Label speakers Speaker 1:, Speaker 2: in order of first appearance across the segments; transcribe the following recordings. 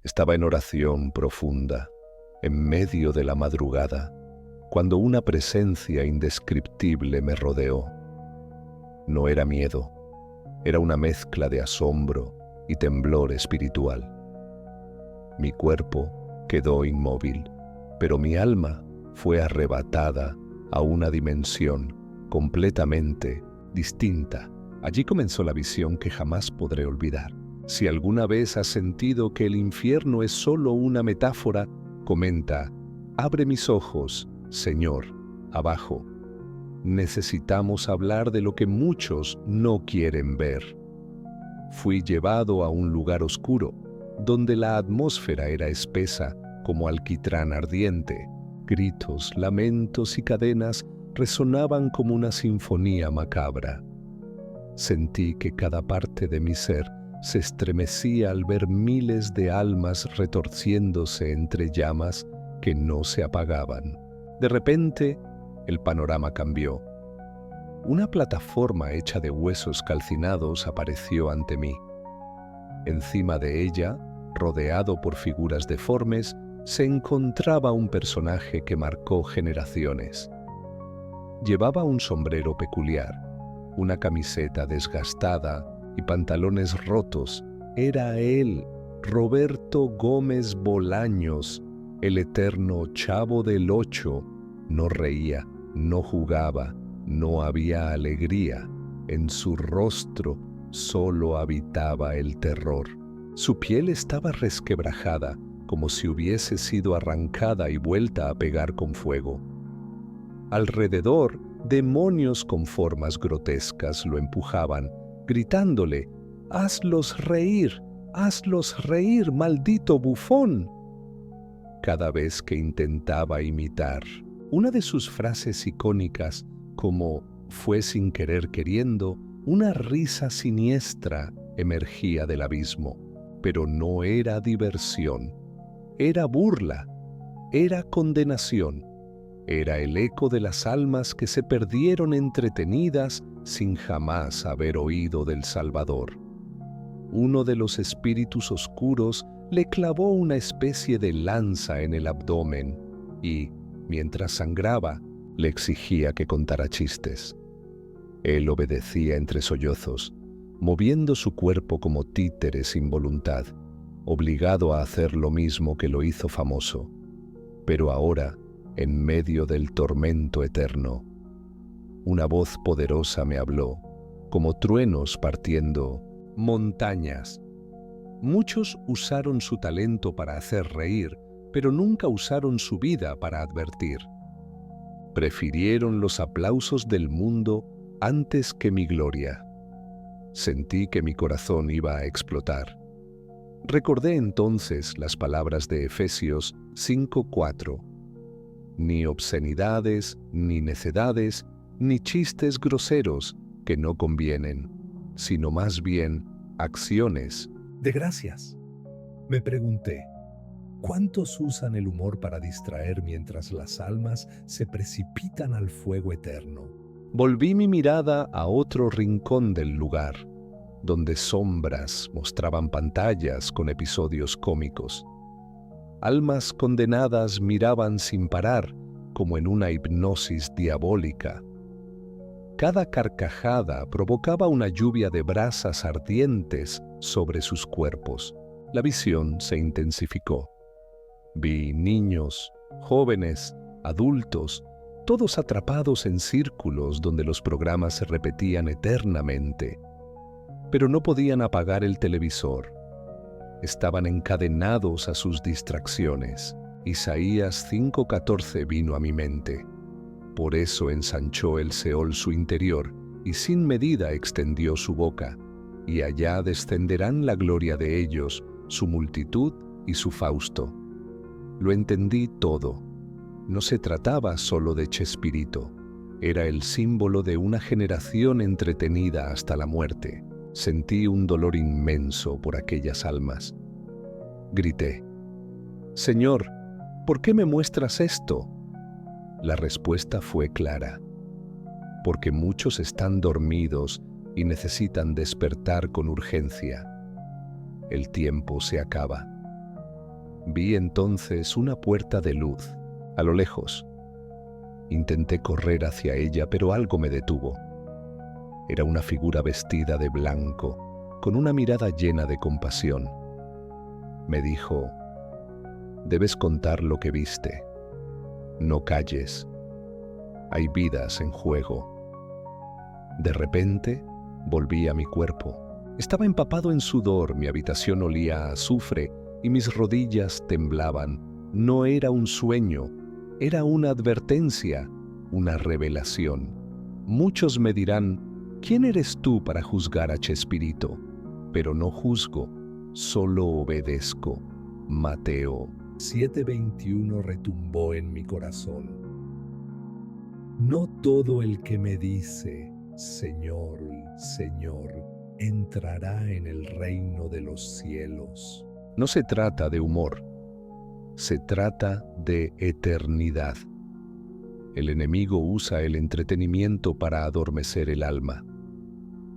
Speaker 1: Estaba en oración profunda, en medio de la madrugada, cuando una presencia indescriptible me rodeó. No era miedo, era una mezcla de asombro y temblor espiritual. Mi cuerpo quedó inmóvil, pero mi alma fue arrebatada a una dimensión completamente distinta. Allí comenzó la visión que jamás podré olvidar. Si alguna vez has sentido que el infierno es solo una metáfora, comenta: abre mis ojos, Señor, abajo. Necesitamos hablar de lo que muchos no quieren ver. Fui llevado a un lugar oscuro, donde la atmósfera era espesa como alquitrán ardiente. Gritos, lamentos y cadenas resonaban como una sinfonía macabra. Sentí que cada parte de mi ser se estremecía al ver miles de almas retorciéndose entre llamas que no se apagaban. De repente, el panorama cambió. Una plataforma hecha de huesos calcinados apareció ante mí. Encima de ella, rodeado por figuras deformes, se encontraba un personaje que marcó generaciones. Llevaba un sombrero peculiar, una camiseta desgastada y pantalones rotos. Era él, Roberto Gómez Bolaños, el eterno Chavo del Ocho. No reía, no jugaba, no había alegría. En su rostro solo habitaba el terror. Su piel estaba resquebrajada, como si hubiese sido arrancada y vuelta a pegar con fuego. Alrededor, demonios con formas grotescas lo empujaban, gritándole: hazlos reír, maldito bufón. Cada vez que intentaba imitar una de sus frases icónicas, como fue sin querer queriendo, una risa siniestra emergía del abismo. Pero no era diversión, era burla, era condenación. Era el eco de las almas que se perdieron entretenidas sin jamás haber oído del Salvador. Uno de los espíritus oscuros le clavó una especie de lanza en el abdomen y, mientras sangraba, le exigía que contara chistes. Él obedecía entre sollozos, moviendo su cuerpo como títere sin voluntad, obligado a hacer lo mismo que lo hizo famoso. Pero ahora, en medio del tormento eterno, una voz poderosa me habló, como truenos partiendo montañas. Muchos usaron su talento para hacer reír, pero nunca usaron su vida para advertir. Prefirieron los aplausos del mundo antes que mi gloria. Sentí que mi corazón iba a explotar. Recordé entonces las palabras de Efesios 5:4. Ni obscenidades, ni necedades, ni chistes groseros que no convienen, sino más bien acciones de gracias. Me pregunté, ¿cuántos usan el humor para distraer mientras las almas se precipitan al fuego eterno? Volví mi mirada a otro rincón del lugar, donde sombras mostraban pantallas con episodios cómicos. Almas condenadas miraban sin parar, como en una hipnosis diabólica. Cada carcajada provocaba una lluvia de brasas ardientes sobre sus cuerpos. La visión se intensificó. Vi niños, jóvenes, adultos, todos atrapados en círculos donde los programas se repetían eternamente. Pero no podían apagar el televisor. Estaban encadenados a sus distracciones. Isaías 5:14 vino a mi mente. Por eso ensanchó el Seol su interior y sin medida extendió su boca, y allá descenderán la gloria de ellos, su multitud y su fausto. Lo entendí todo. No se trataba solo de Chespirito. Era el símbolo de una generación entretenida hasta la muerte. Sentí un dolor inmenso por aquellas almas. Grité: Señor, ¿por qué me muestras esto? La respuesta fue clara: porque muchos están dormidos y necesitan despertar con urgencia. El tiempo se acaba. Vi entonces una puerta de luz, a lo lejos. Intenté correr hacia ella, pero algo me detuvo. Era una figura vestida de blanco, con una mirada llena de compasión. Me dijo: «Debes contar lo que viste. No calles. Hay vidas en juego». De repente, volví a mi cuerpo. Estaba empapado en sudor, mi habitación olía a azufre y mis rodillas temblaban. No era un sueño, era una advertencia, una revelación. Muchos me dirán: «¿Quién eres tú para juzgar a Chespirito?». Pero no juzgo, solo obedezco. Mateo 7:21 retumbó en mi corazón. No todo el que me dice: «Señor, Señor», entrará en el reino de los cielos. No se trata de humor, se trata de eternidad. El enemigo usa el entretenimiento para adormecer el alma.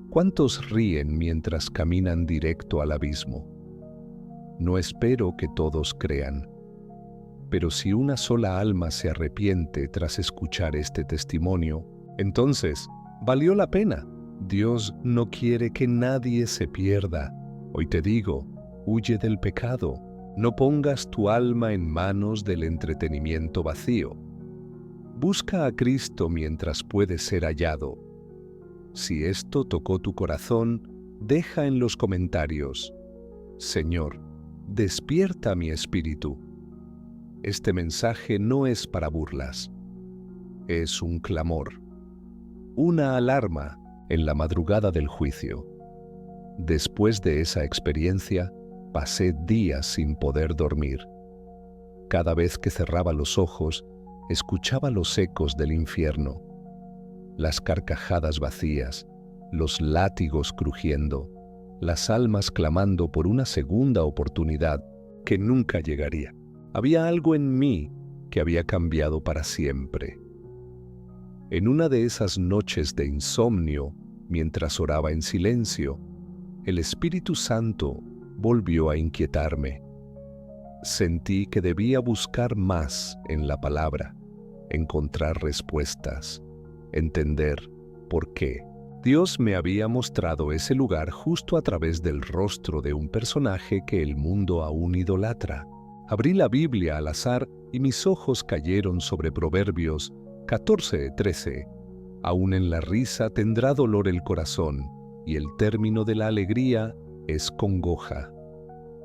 Speaker 1: ¿Cuántos ríen mientras caminan directo al abismo? No espero que todos crean, pero si una sola alma se arrepiente tras escuchar este testimonio, entonces valió la pena. Dios no quiere que nadie se pierda. Hoy te digo: huye del pecado. No pongas tu alma en manos del entretenimiento vacío. Busca a Cristo mientras puede ser hallado. Si esto tocó tu corazón, deja en los comentarios: «Señor, despierta mi espíritu». Este mensaje no es para burlas. Es un clamor, una alarma en la madrugada del juicio. Después de esa experiencia, pasé días sin poder dormir. Cada vez que cerraba los ojos, escuchaba los ecos del infierno, las carcajadas vacías, los látigos crujiendo, las almas clamando por una segunda oportunidad que nunca llegaría. Había algo en mí que había cambiado para siempre. En una de esas noches de insomnio, mientras oraba en silencio, el Espíritu Santo volvió a inquietarme. Sentí que debía buscar más en la palabra, encontrar respuestas, entender por qué. Dios me había mostrado ese lugar justo a través del rostro de un personaje que el mundo aún idolatra. Abrí la Biblia al azar y mis ojos cayeron sobre Proverbios 14:13. Aún en la risa tendrá dolor el corazón, y el término de la alegría es congoja.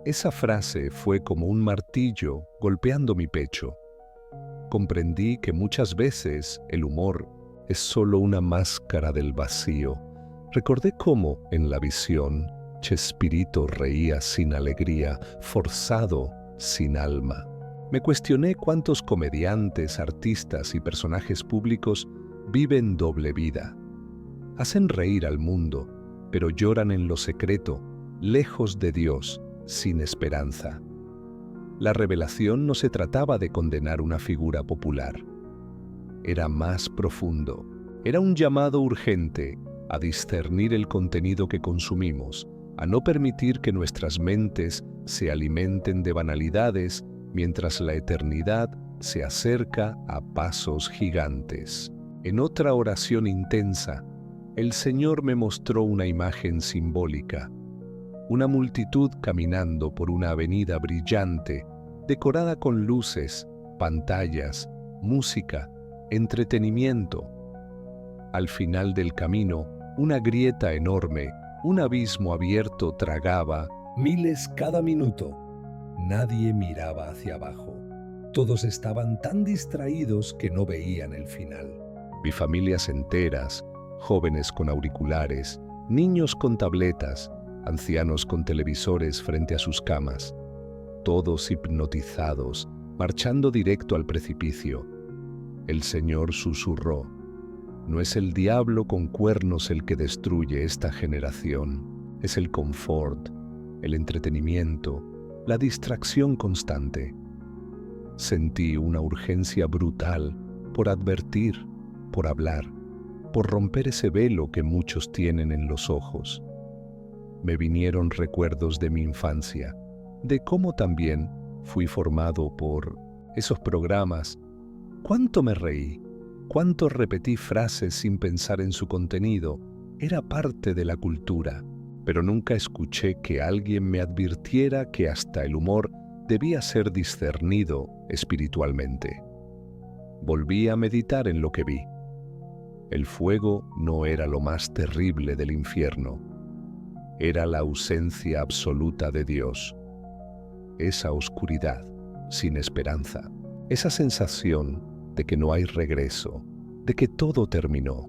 Speaker 1: Esa frase fue como un martillo golpeando mi pecho. Comprendí que muchas veces el humor es solo una máscara del vacío. Recordé cómo, en la visión, Chespirito reía sin alegría, forzado, sin alma. Me cuestioné cuántos comediantes, artistas y personajes públicos viven doble vida. Hacen reír al mundo, pero lloran en lo secreto, lejos de Dios, sin esperanza. La revelación no se trataba de condenar una figura popular. Era más profundo. Era un llamado urgente a discernir el contenido que consumimos, a no permitir que nuestras mentes se alimenten de banalidades mientras la eternidad se acerca a pasos gigantes. En otra oración intensa, el Señor me mostró una imagen simbólica. Una multitud caminando por una avenida brillante, decorada con luces, pantallas, música, entretenimiento. Al final del camino, una grieta enorme, un abismo abierto tragaba miles cada minuto. Nadie miraba hacia abajo. Todos estaban tan distraídos que no veían el final. Vi familias enteras, jóvenes con auriculares, niños con tabletas, ancianos con televisores frente a sus camas, todos hipnotizados, marchando directo al precipicio. El Señor susurró: «No es el diablo con cuernos el que destruye esta generación, es el confort, el entretenimiento, la distracción constante». Sentí una urgencia brutal por advertir, por hablar, por romper ese velo que muchos tienen en los ojos. Me vinieron recuerdos de mi infancia, de cómo también, fui formado por esos programas. Cuánto me reí, cuánto repetí frases sin pensar en su contenido. Era parte de la cultura, pero nunca escuché que alguien me advirtiera que hasta el humor debía ser discernido espiritualmente. Volví a meditar en lo que vi. El fuego no era lo más terrible del infierno. Era la ausencia absoluta de Dios. Esa oscuridad, sin esperanza, esa sensación de que no hay regreso, de que todo terminó.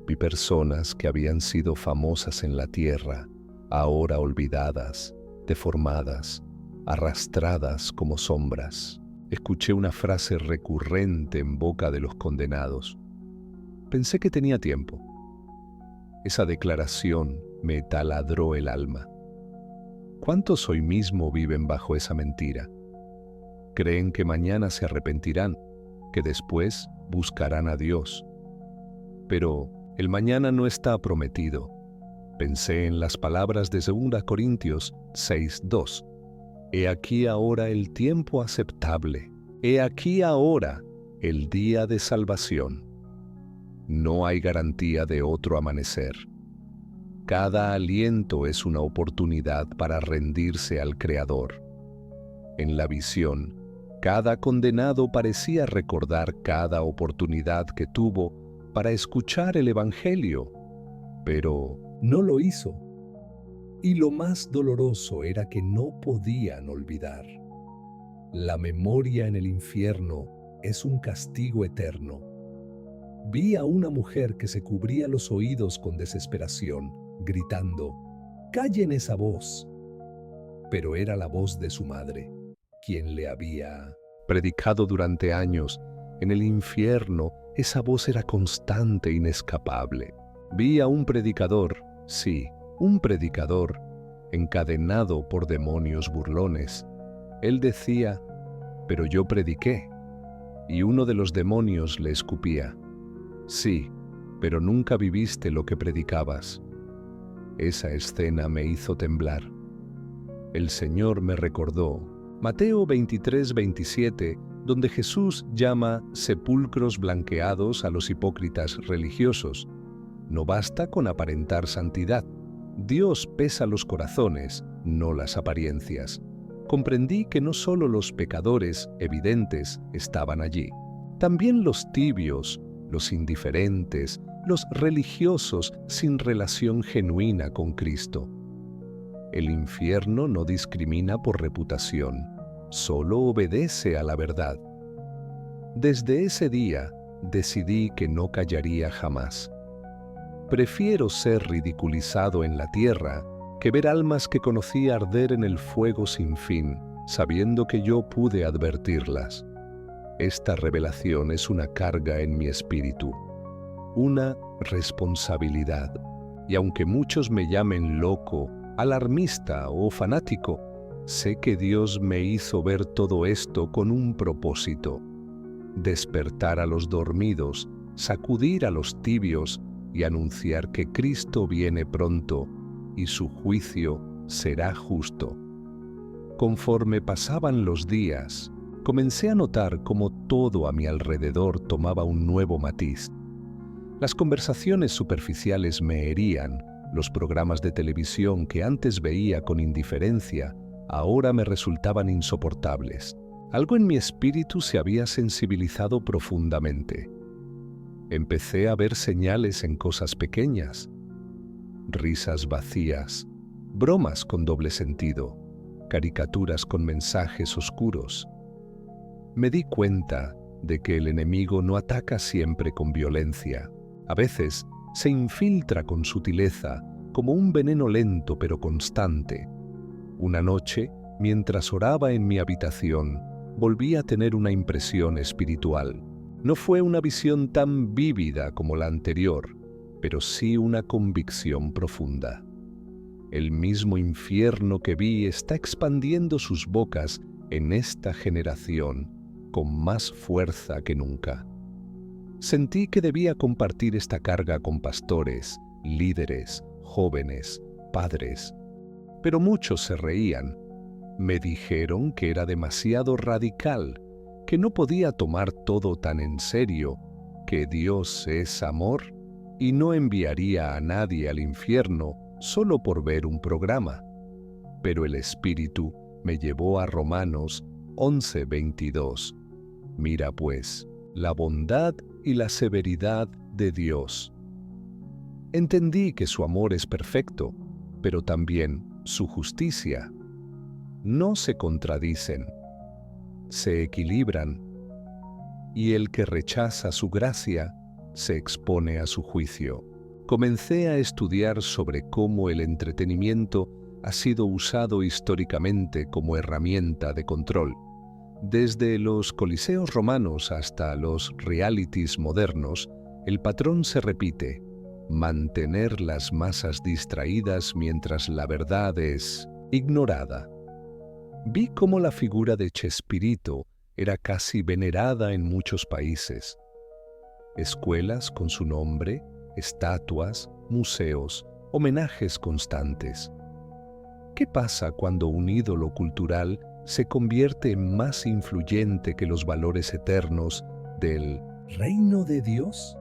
Speaker 1: Vi personas que habían sido famosas en la tierra, ahora olvidadas, deformadas, arrastradas como sombras. Escuché una frase recurrente en boca de los condenados. Pensé que tenía tiempo. Esa declaración me taladró el alma. ¿Cuántos hoy mismo viven bajo esa mentira? Creen que mañana se arrepentirán, que después buscarán a Dios. Pero el mañana no está prometido. Pensé en las palabras de 2 Corintios 6:2. He aquí ahora el tiempo aceptable. He aquí ahora el día de salvación. No hay garantía de otro amanecer. Cada aliento es una oportunidad para rendirse al Creador. En la visión, cada condenado parecía recordar cada oportunidad que tuvo para escuchar el Evangelio, pero no lo hizo. Y lo más doloroso era que no podían olvidar. La memoria en el infierno es un castigo eterno. Vi a una mujer que se cubría los oídos con desesperación, gritando, «¡Callen esa voz!». Pero era la voz de su madre, quien le había predicado durante años. En el infierno, esa voz era constante e inescapable. Vi a un predicador, sí, un predicador, encadenado por demonios burlones. Él decía, «Pero yo prediqué», y uno de los demonios le escupía, «Sí, pero nunca viviste lo que predicabas». Esa escena me hizo temblar. El Señor me recordó Mateo 23:27, donde Jesús llama sepulcros blanqueados a los hipócritas religiosos. No basta con aparentar santidad. Dios pesa los corazones, no las apariencias. Comprendí que no solo los pecadores evidentes estaban allí. También los tibios, los indiferentes, los religiosos sin relación genuina con Cristo. El infierno no discrimina por reputación, solo obedece a la verdad. Desde ese día decidí que no callaría jamás. Prefiero ser ridiculizado en la tierra que ver almas que conocí arder en el fuego sin fin, sabiendo que yo pude advertirlas. Esta revelación es una carga en mi espíritu, una responsabilidad. Y aunque muchos me llamen loco, alarmista o fanático, sé que Dios me hizo ver todo esto con un propósito: despertar a los dormidos, sacudir a los tibios y anunciar que Cristo viene pronto y su juicio será justo. Conforme pasaban los días, comencé a notar cómo todo a mi alrededor tomaba un nuevo matiz. Las conversaciones superficiales me herían, los programas de televisión que antes veía con indiferencia, ahora me resultaban insoportables. Algo en mi espíritu se había sensibilizado profundamente. Empecé a ver señales en cosas pequeñas, risas vacías, bromas con doble sentido, caricaturas con mensajes oscuros. Me di cuenta de que el enemigo no ataca siempre con violencia. A veces se infiltra con sutileza, como un veneno lento pero constante. Una noche, mientras oraba en mi habitación, volví a tener una impresión espiritual. No fue una visión tan vívida como la anterior, pero sí una convicción profunda. El mismo infierno que vi está expandiendo sus bocas en esta generación con más fuerza que nunca. Sentí que debía compartir esta carga con pastores, líderes, jóvenes, padres. Pero muchos se reían. Me dijeron que era demasiado radical, que no podía tomar todo tan en serio, que Dios es amor y no enviaría a nadie al infierno solo por ver un programa. Pero el Espíritu me llevó a Romanos 11:22. Mira pues, la bondad y la severidad de Dios. Entendí que su amor es perfecto, pero también su justicia. No se contradicen, se equilibran, y el que rechaza su gracia se expone a su juicio. Comencé a estudiar sobre cómo el entretenimiento ha sido usado históricamente como herramienta de control. Desde los coliseos romanos hasta los realities modernos, el patrón se repite: mantener las masas distraídas mientras la verdad es ignorada. Vi cómo la figura de Chespirito era casi venerada en muchos países. Escuelas con su nombre, estatuas, museos, homenajes constantes. ¿Qué pasa cuando un ídolo cultural se convierte en más influyente que los valores eternos del reino de Dios?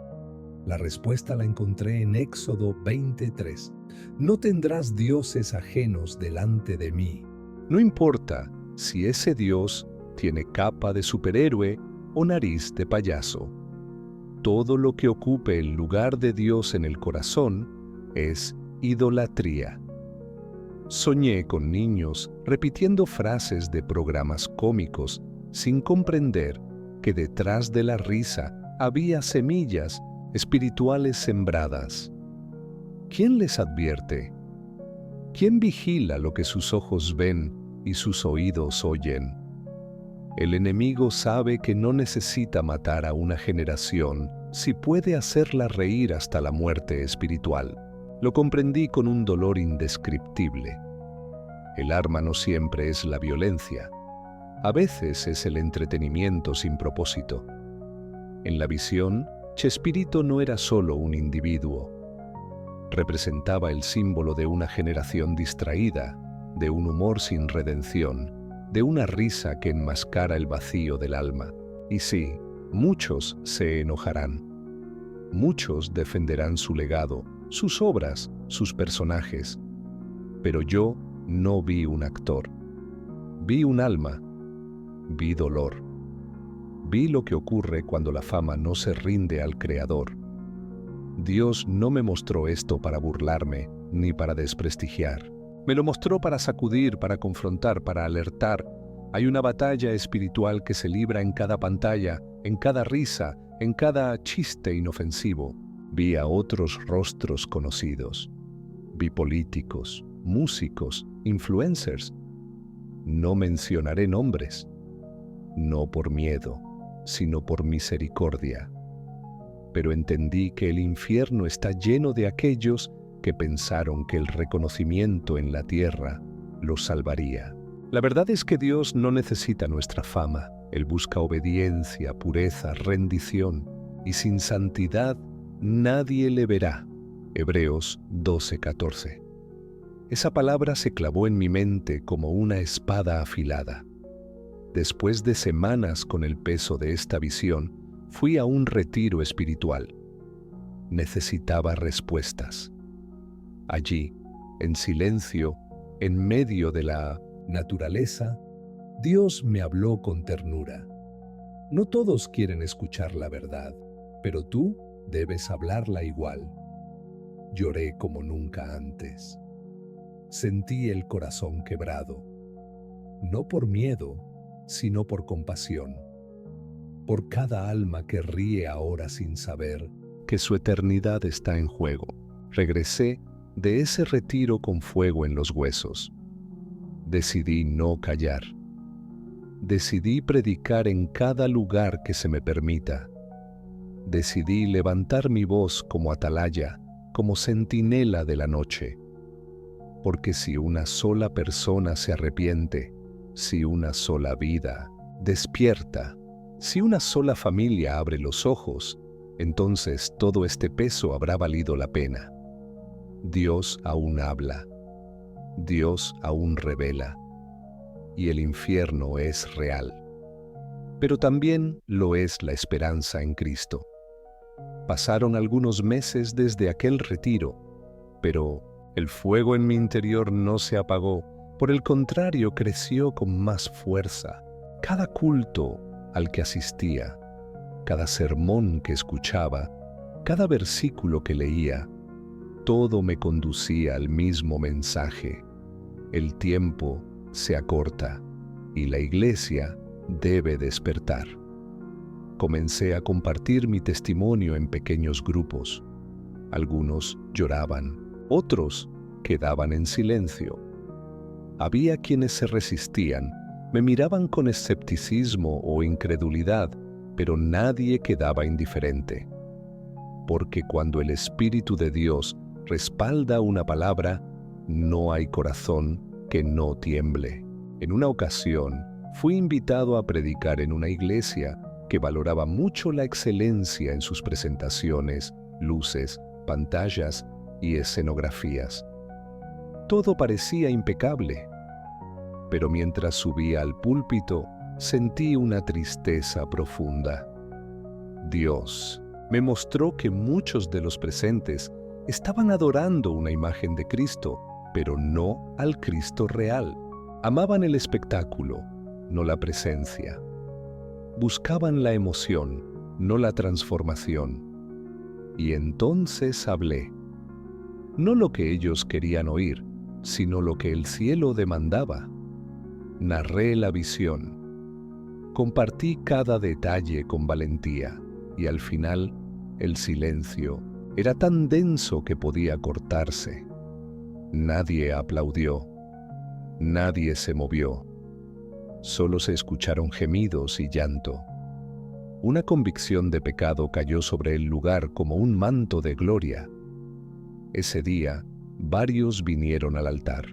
Speaker 1: La respuesta la encontré en Éxodo 23. No tendrás dioses ajenos delante de mí. No importa si ese Dios tiene capa de superhéroe o nariz de payaso. Todo lo que ocupe el lugar de Dios en el corazón es idolatría. Soñé con niños repitiendo frases de programas cómicos sin comprender que detrás de la risa había semillas espirituales sembradas. ¿Quién les advierte? ¿Quién vigila lo que sus ojos ven y sus oídos oyen? El enemigo sabe que no necesita matar a una generación si puede hacerla reír hasta la muerte espiritual. Lo comprendí con un dolor indescriptible. El arma no siempre es la violencia. A veces es el entretenimiento sin propósito. En la visión, Chespirito no era solo un individuo. Representaba el símbolo de una generación distraída, de un humor sin redención, de una risa que enmascara el vacío del alma. Y sí, muchos se enojarán. Muchos defenderán su legado, sus obras, sus personajes. Pero yo no vi un actor. Vi un alma. Vi dolor. Vi lo que ocurre cuando la fama no se rinde al Creador. Dios no me mostró esto para burlarme ni para desprestigiar. Me lo mostró para sacudir, para confrontar, para alertar. Hay una batalla espiritual que se libra en cada pantalla, en cada risa, en cada chiste inofensivo. Vi a otros rostros conocidos. Vi políticos, músicos, influencers. No mencionaré nombres. No por miedo, sino por misericordia. Pero entendí que el infierno está lleno de aquellos que pensaron que el reconocimiento en la tierra los salvaría. La verdad es que Dios no necesita nuestra fama. Él busca obediencia, pureza, rendición, y sin santidad nadie le verá. Hebreos 12:14. Esa palabra se clavó en mi mente como una espada afilada. Después de semanas con el peso de esta visión, fui a un retiro espiritual. Necesitaba respuestas. Allí, en silencio, en medio de la naturaleza, Dios me habló con ternura. No todos quieren escuchar la verdad, pero tú debes hablarla igual. Lloré como nunca antes. Sentí el corazón quebrado, no por miedo, sino por compasión, por cada alma que ríe ahora sin saber que su eternidad está en juego. Regresé de ese retiro con fuego en los huesos. Decidí no callar. Decidí predicar en cada lugar que se me permita. Decidí levantar mi voz como atalaya, como centinela de la noche. Porque si una sola persona se arrepiente, si una sola vida despierta, si una sola familia abre los ojos, entonces todo este peso habrá valido la pena. Dios aún habla. Dios aún revela. y el infierno es real. Pero también lo es la esperanza en Cristo. Pasaron algunos meses desde aquel retiro, pero el fuego en mi interior no se apagó, por el contrario, creció con más fuerza. Cada culto al que asistía, cada sermón que escuchaba, cada versículo que leía, todo me conducía al mismo mensaje. El tiempo se acorta y la iglesia debe despertar. Comencé a compartir mi testimonio en pequeños grupos. Algunos lloraban, otros quedaban en silencio. Había quienes se resistían, me miraban con escepticismo o incredulidad, pero nadie quedaba indiferente. Porque cuando el Espíritu de Dios respalda una palabra, no hay corazón que no tiemble. En una ocasión, fui invitado a predicar en una iglesia que valoraba mucho la excelencia en sus presentaciones, luces, pantallas y escenografías. Todo parecía impecable, pero mientras subía al púlpito, sentí una tristeza profunda. Dios me mostró que muchos de los presentes estaban adorando una imagen de Cristo, pero no al Cristo real. Amaban el espectáculo, no la presencia. Buscaban la emoción, no la transformación. Y entonces hablé. No lo que ellos querían oír, sino lo que el cielo demandaba. Narré la visión. Compartí cada detalle con valentía, y al final, el silencio era tan denso que podía cortarse. Nadie aplaudió. Nadie se movió. Solo se escucharon gemidos y llanto. Una convicción de pecado cayó sobre el lugar como un manto de gloria. Ese día, varios vinieron al altar.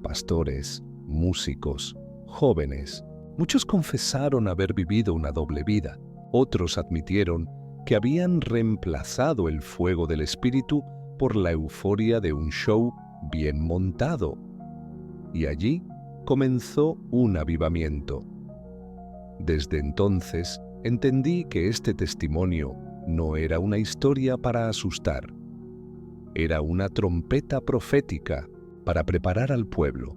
Speaker 1: Pastores, músicos, jóvenes. Muchos confesaron haber vivido una doble vida. Otros admitieron que habían reemplazado el fuego del Espíritu por la euforia de un show bien montado. Y allí comenzó un avivamiento. Desde entonces entendí que este testimonio no era una historia para asustar. Era una trompeta profética para preparar al pueblo.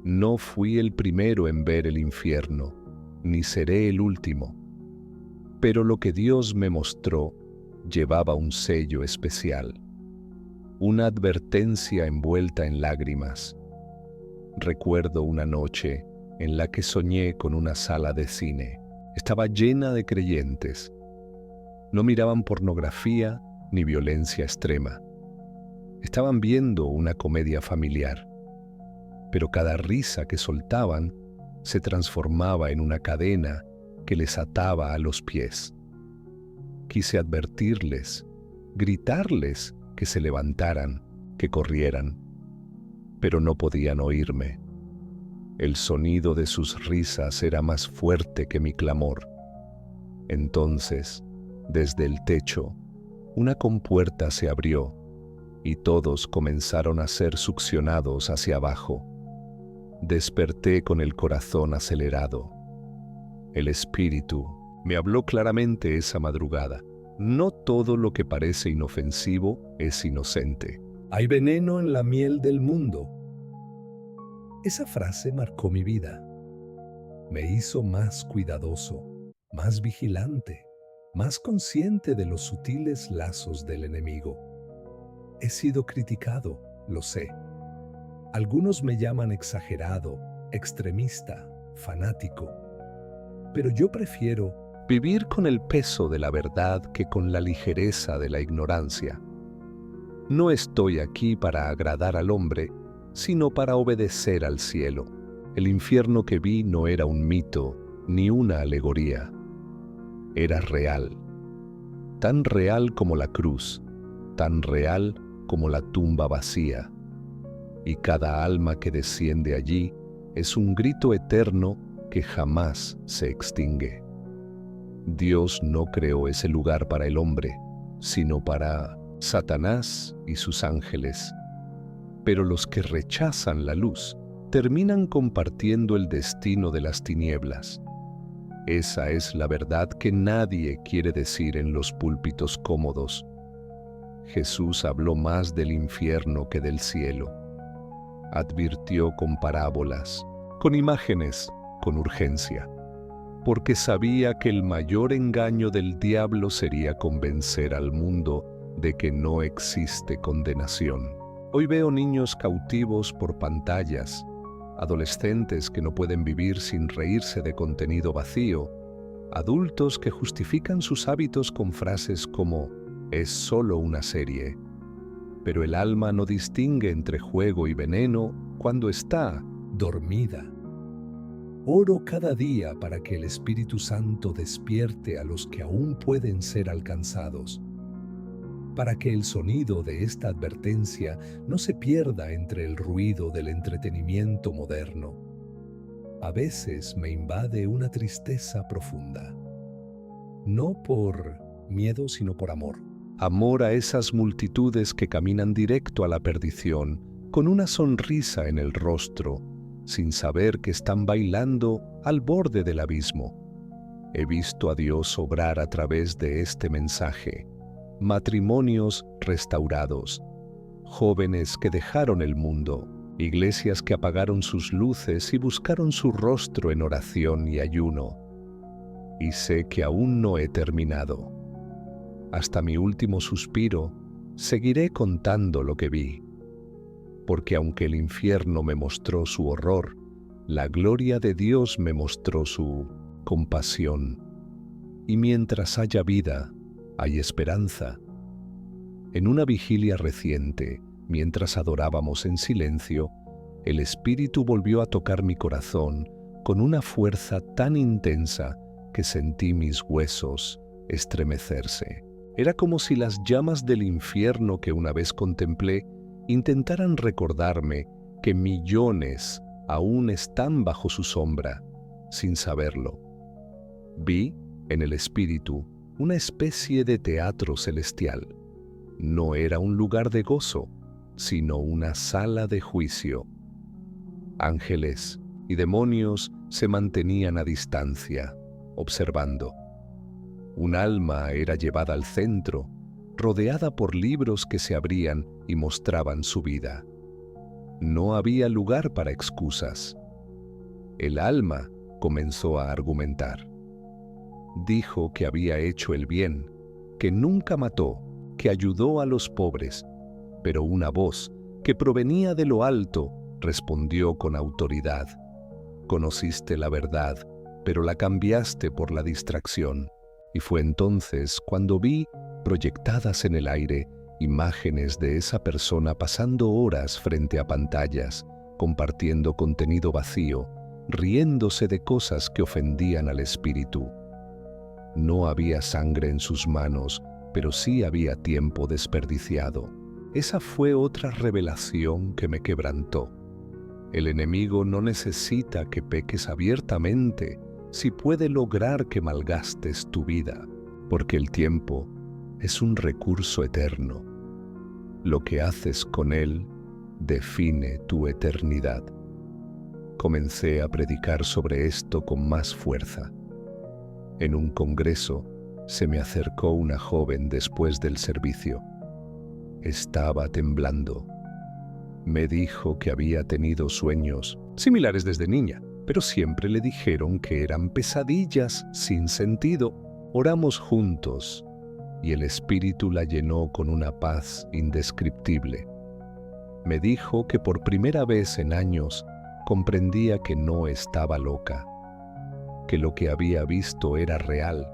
Speaker 1: No fui el primero en ver el infierno, ni seré el último. Pero lo que Dios me mostró llevaba un sello especial, una advertencia envuelta en lágrimas. Recuerdo una noche en la que soñé con una sala de cine. Estaba llena de creyentes. No miraban pornografía ni violencia extrema. Estaban viendo una comedia familiar. Pero cada risa que soltaban se transformaba en una cadena que les ataba a los pies. Quise advertirles, gritarles que se levantaran, que corrieran, pero no podían oírme. El sonido de sus risas era más fuerte que mi clamor. Entonces, desde el techo, una compuerta se abrió y todos comenzaron a ser succionados hacia abajo. Desperté con el corazón acelerado. El Espíritu me habló claramente esa madrugada. No todo lo que parece inofensivo es inocente. Hay veneno en la miel del mundo. Esa frase marcó mi vida. Me hizo más cuidadoso, más vigilante, más consciente de los sutiles lazos del enemigo. He sido criticado, lo sé. Algunos me llaman exagerado, extremista, fanático. Pero yo prefiero vivir con el peso de la verdad que con la ligereza de la ignorancia. No estoy aquí para agradar al hombre, sino para obedecer al cielo. El infierno que vi no era un mito ni una alegoría. Era real. Tan real como la cruz, tan real como la tumba vacía. Y cada alma que desciende allí es un grito eterno que jamás se extingue. Dios no creó ese lugar para el hombre, sino para Satanás y sus ángeles. Pero los que rechazan la luz terminan compartiendo el destino de las tinieblas. Esa es la verdad que nadie quiere decir en los púlpitos cómodos. Jesús habló más del infierno que del cielo. Advirtió con parábolas, con imágenes, con urgencia, porque sabía que el mayor engaño del diablo sería convencer al mundo de que no existe condenación. Hoy veo niños cautivos por pantallas, adolescentes que no pueden vivir sin reírse de contenido vacío, adultos que justifican sus hábitos con frases como «es solo una serie». Pero el alma no distingue entre juego y veneno cuando está dormida. Oro cada día para que el Espíritu Santo despierte a los que aún pueden ser alcanzados, para que el sonido de esta advertencia no se pierda entre el ruido del entretenimiento moderno. A veces me invade una tristeza profunda, no por miedo sino por amor. Amor a esas multitudes que caminan directo a la perdición, con una sonrisa en el rostro, sin saber que están bailando al borde del abismo. He visto a Dios obrar a través de este mensaje. Matrimonios restaurados, jóvenes que dejaron el mundo, iglesias que apagaron sus luces y buscaron su rostro en oración y ayuno. Y sé que aún no he terminado. Hasta mi último suspiro, seguiré contando lo que vi. Porque aunque el infierno me mostró su horror, la gloria de Dios me mostró su compasión. Y mientras haya vida, hay esperanza. En una vigilia reciente, mientras adorábamos en silencio, el Espíritu volvió a tocar mi corazón con una fuerza tan intensa que sentí mis huesos estremecerse. Era como si las llamas del infierno que una vez contemplé intentaran recordarme que millones aún están bajo su sombra, sin saberlo. Vi, en el Espíritu, una especie de teatro celestial. No era un lugar de gozo, sino una sala de juicio. Ángeles y demonios se mantenían a distancia, observando. Un alma era llevada al centro, rodeada por libros que se abrían y mostraban su vida. No había lugar para excusas. El alma comenzó a argumentar. Dijo que había hecho el bien, que nunca mató, que ayudó a los pobres, pero una voz que provenía de lo alto respondió con autoridad. Conociste la verdad, pero la cambiaste por la distracción. Y fue entonces cuando vi, proyectadas en el aire, imágenes de esa persona pasando horas frente a pantallas, compartiendo contenido vacío, riéndose de cosas que ofendían al espíritu. No había sangre en sus manos, pero sí había tiempo desperdiciado. Esa fue otra revelación que me quebrantó. El enemigo no necesita que peques abiertamente si puede lograr que malgastes tu vida, porque el tiempo es un recurso eterno. Lo que haces con él define tu eternidad. Comencé a predicar sobre esto con más fuerza. En un congreso se me acercó una joven después del servicio. Estaba temblando. Me dijo que había tenido sueños similares desde niña, pero siempre le dijeron que eran pesadillas sin sentido. Oramos juntos y el Espíritu la llenó con una paz indescriptible. Me dijo que por primera vez en años comprendía que no estaba loca, que lo que había visto era real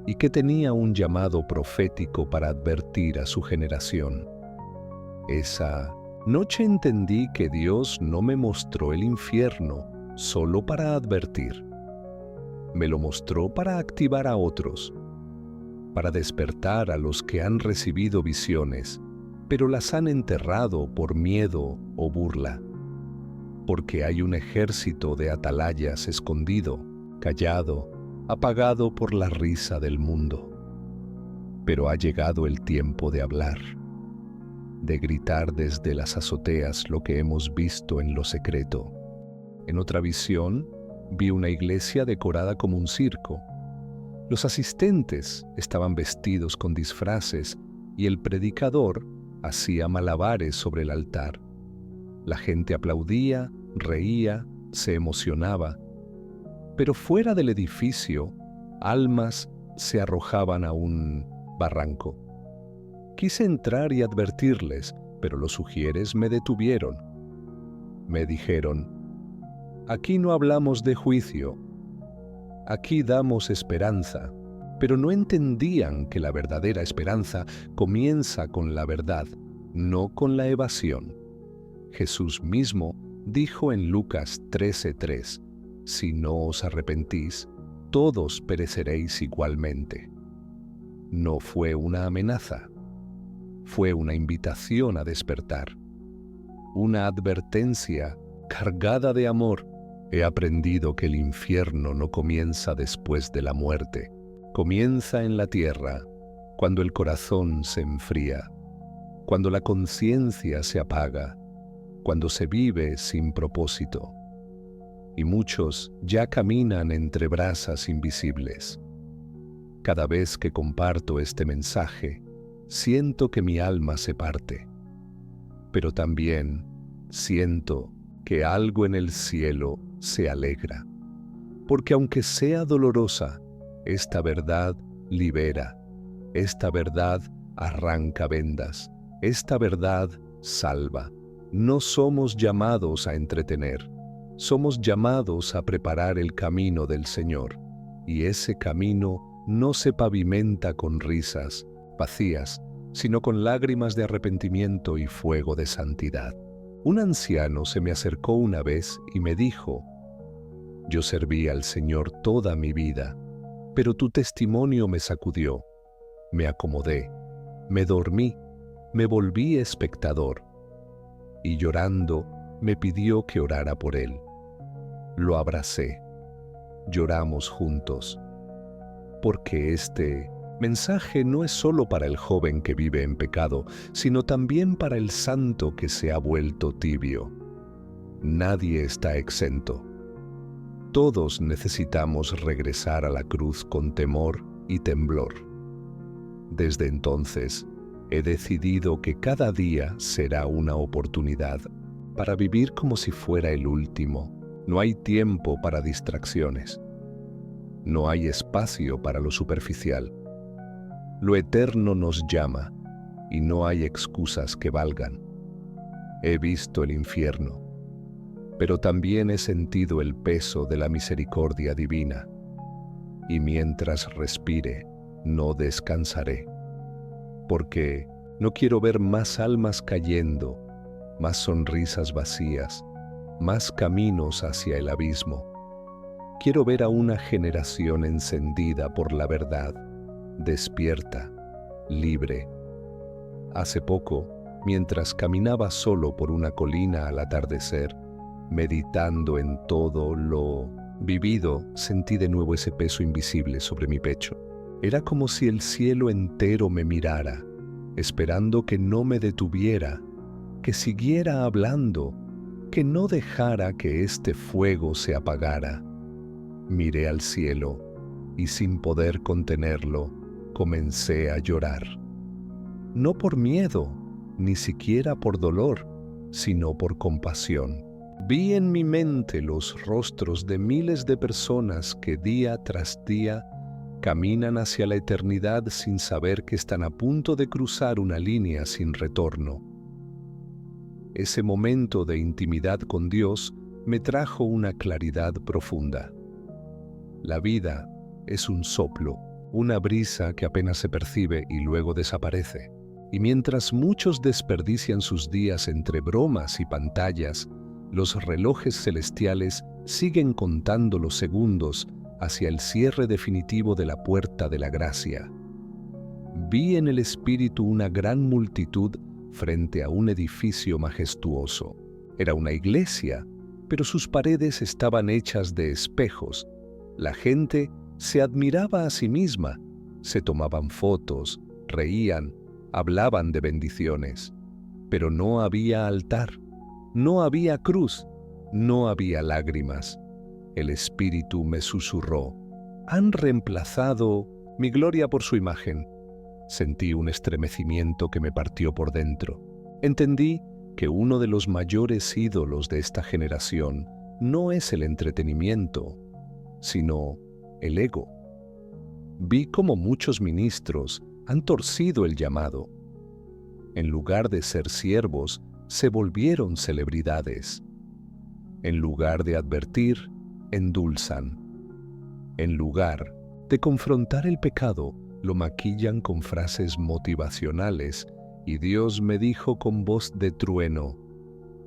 Speaker 1: y que tenía un llamado profético para advertir a su generación. Esa noche entendí que Dios no me mostró el infierno solo para advertir. Me lo mostró para activar a otros, para despertar a los que han recibido visiones, pero las han enterrado por miedo o burla. Porque hay un ejército de atalayas escondido, callado, apagado por la risa del mundo. Pero ha llegado el tiempo de hablar, de gritar desde las azoteas lo que hemos visto en lo secreto. En otra visión, vi una iglesia decorada como un circo. Los asistentes estaban vestidos con disfraces y el predicador hacía malabares sobre el altar. La gente aplaudía, reía, se emocionaba. Pero fuera del edificio, almas se arrojaban a un barranco. Quise entrar y advertirles, pero los ujieres me detuvieron. Me dijeron: aquí no hablamos de juicio, aquí damos esperanza. Pero no entendían que la verdadera esperanza comienza con la verdad, no con la evasión. Jesús mismo dijo en Lucas 13:3, si no os arrepentís, todos pereceréis igualmente. No fue una amenaza, fue una invitación a despertar, una advertencia cargada de amor. He aprendido que el infierno no comienza después de la muerte, comienza en la tierra, cuando el corazón se enfría, cuando la conciencia se apaga, cuando se vive sin propósito. Y muchos ya caminan entre brasas invisibles. Cada vez que comparto este mensaje, siento que mi alma se parte, pero también siento que algo en el cielo se alegra, porque aunque sea dolorosa, esta verdad libera, esta verdad arranca vendas, esta verdad salva. No somos llamados a entretener, somos llamados a preparar el camino del Señor, y ese camino no se pavimenta con risas vacías, sino con lágrimas de arrepentimiento y fuego de santidad. Un anciano se me acercó una vez y me dijo: yo serví al Señor toda mi vida, pero tu testimonio me sacudió. Me acomodé, me dormí, me volví espectador, y llorando me pidió que orara por él. Lo abracé, lloramos juntos, porque este mensaje no es solo para el joven que vive en pecado, sino también para el santo que se ha vuelto tibio. Nadie está exento. Todos necesitamos regresar a la cruz con temor y temblor. Desde entonces, he decidido que cada día será una oportunidad para vivir como si fuera el último. No hay tiempo para distracciones. No hay espacio para lo superficial. Lo eterno nos llama y no hay excusas que valgan. He visto el infierno, pero también he sentido el peso de la misericordia divina. Y mientras respire, no descansaré, porque no quiero ver más almas cayendo, más sonrisas vacías, más caminos hacia el abismo. Quiero ver a una generación encendida por la verdad, despierta, libre. Hace poco, mientras caminaba solo por una colina al atardecer, meditando en todo lo vivido, sentí de nuevo ese peso invisible sobre mi pecho. Era como si el cielo entero me mirara, esperando que no me detuviera, que siguiera hablando, que no dejara que este fuego se apagara. Miré al cielo y sin poder contenerlo, comencé a llorar. No por miedo, ni siquiera por dolor, sino por compasión. Vi en mi mente los rostros de miles de personas que día tras día caminan hacia la eternidad sin saber que están a punto de cruzar una línea sin retorno. Ese momento de intimidad con Dios me trajo una claridad profunda. La vida es un soplo, una brisa que apenas se percibe y luego desaparece. Y mientras muchos desperdician sus días entre bromas y pantallas, los relojes celestiales siguen contando los segundos hacia el cierre definitivo de la puerta de la gracia. Vi en el espíritu una gran multitud frente a un edificio majestuoso. Era una iglesia, pero sus paredes estaban hechas de espejos. La gente se admiraba a sí misma, se tomaban fotos, reían, hablaban de bendiciones. Pero no había altar, no había cruz, No había lágrimas. El Espíritu me susurró: han reemplazado mi gloria por su imagen. Sentí un estremecimiento que me partió por dentro. Entendí que uno de los mayores ídolos de esta generación no es el entretenimiento, sino el ego. Vi cómo muchos ministros han torcido el llamado. En lugar de ser siervos, se volvieron celebridades. En lugar de advertir, endulzan. En lugar de confrontar el pecado, lo maquillan con frases motivacionales, y Dios me dijo con voz de trueno: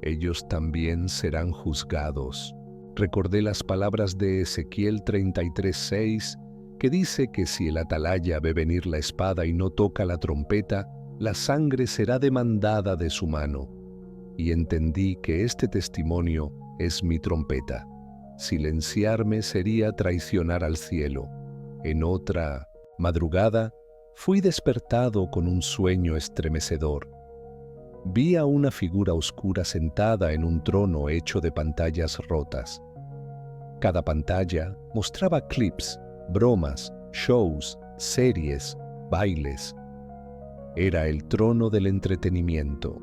Speaker 1: ellos también serán juzgados. Recordé las palabras de Ezequiel 33:6, que dice que si el atalaya ve venir la espada y no toca la trompeta, la sangre será demandada de su mano. Y entendí que este testimonio es mi trompeta. Silenciarme sería traicionar al cielo. En otra madrugada, fui despertado con un sueño estremecedor. Vi a una figura oscura sentada en un trono hecho de pantallas rotas. Cada pantalla mostraba clips, bromas, shows, series, bailes. Era el trono del entretenimiento,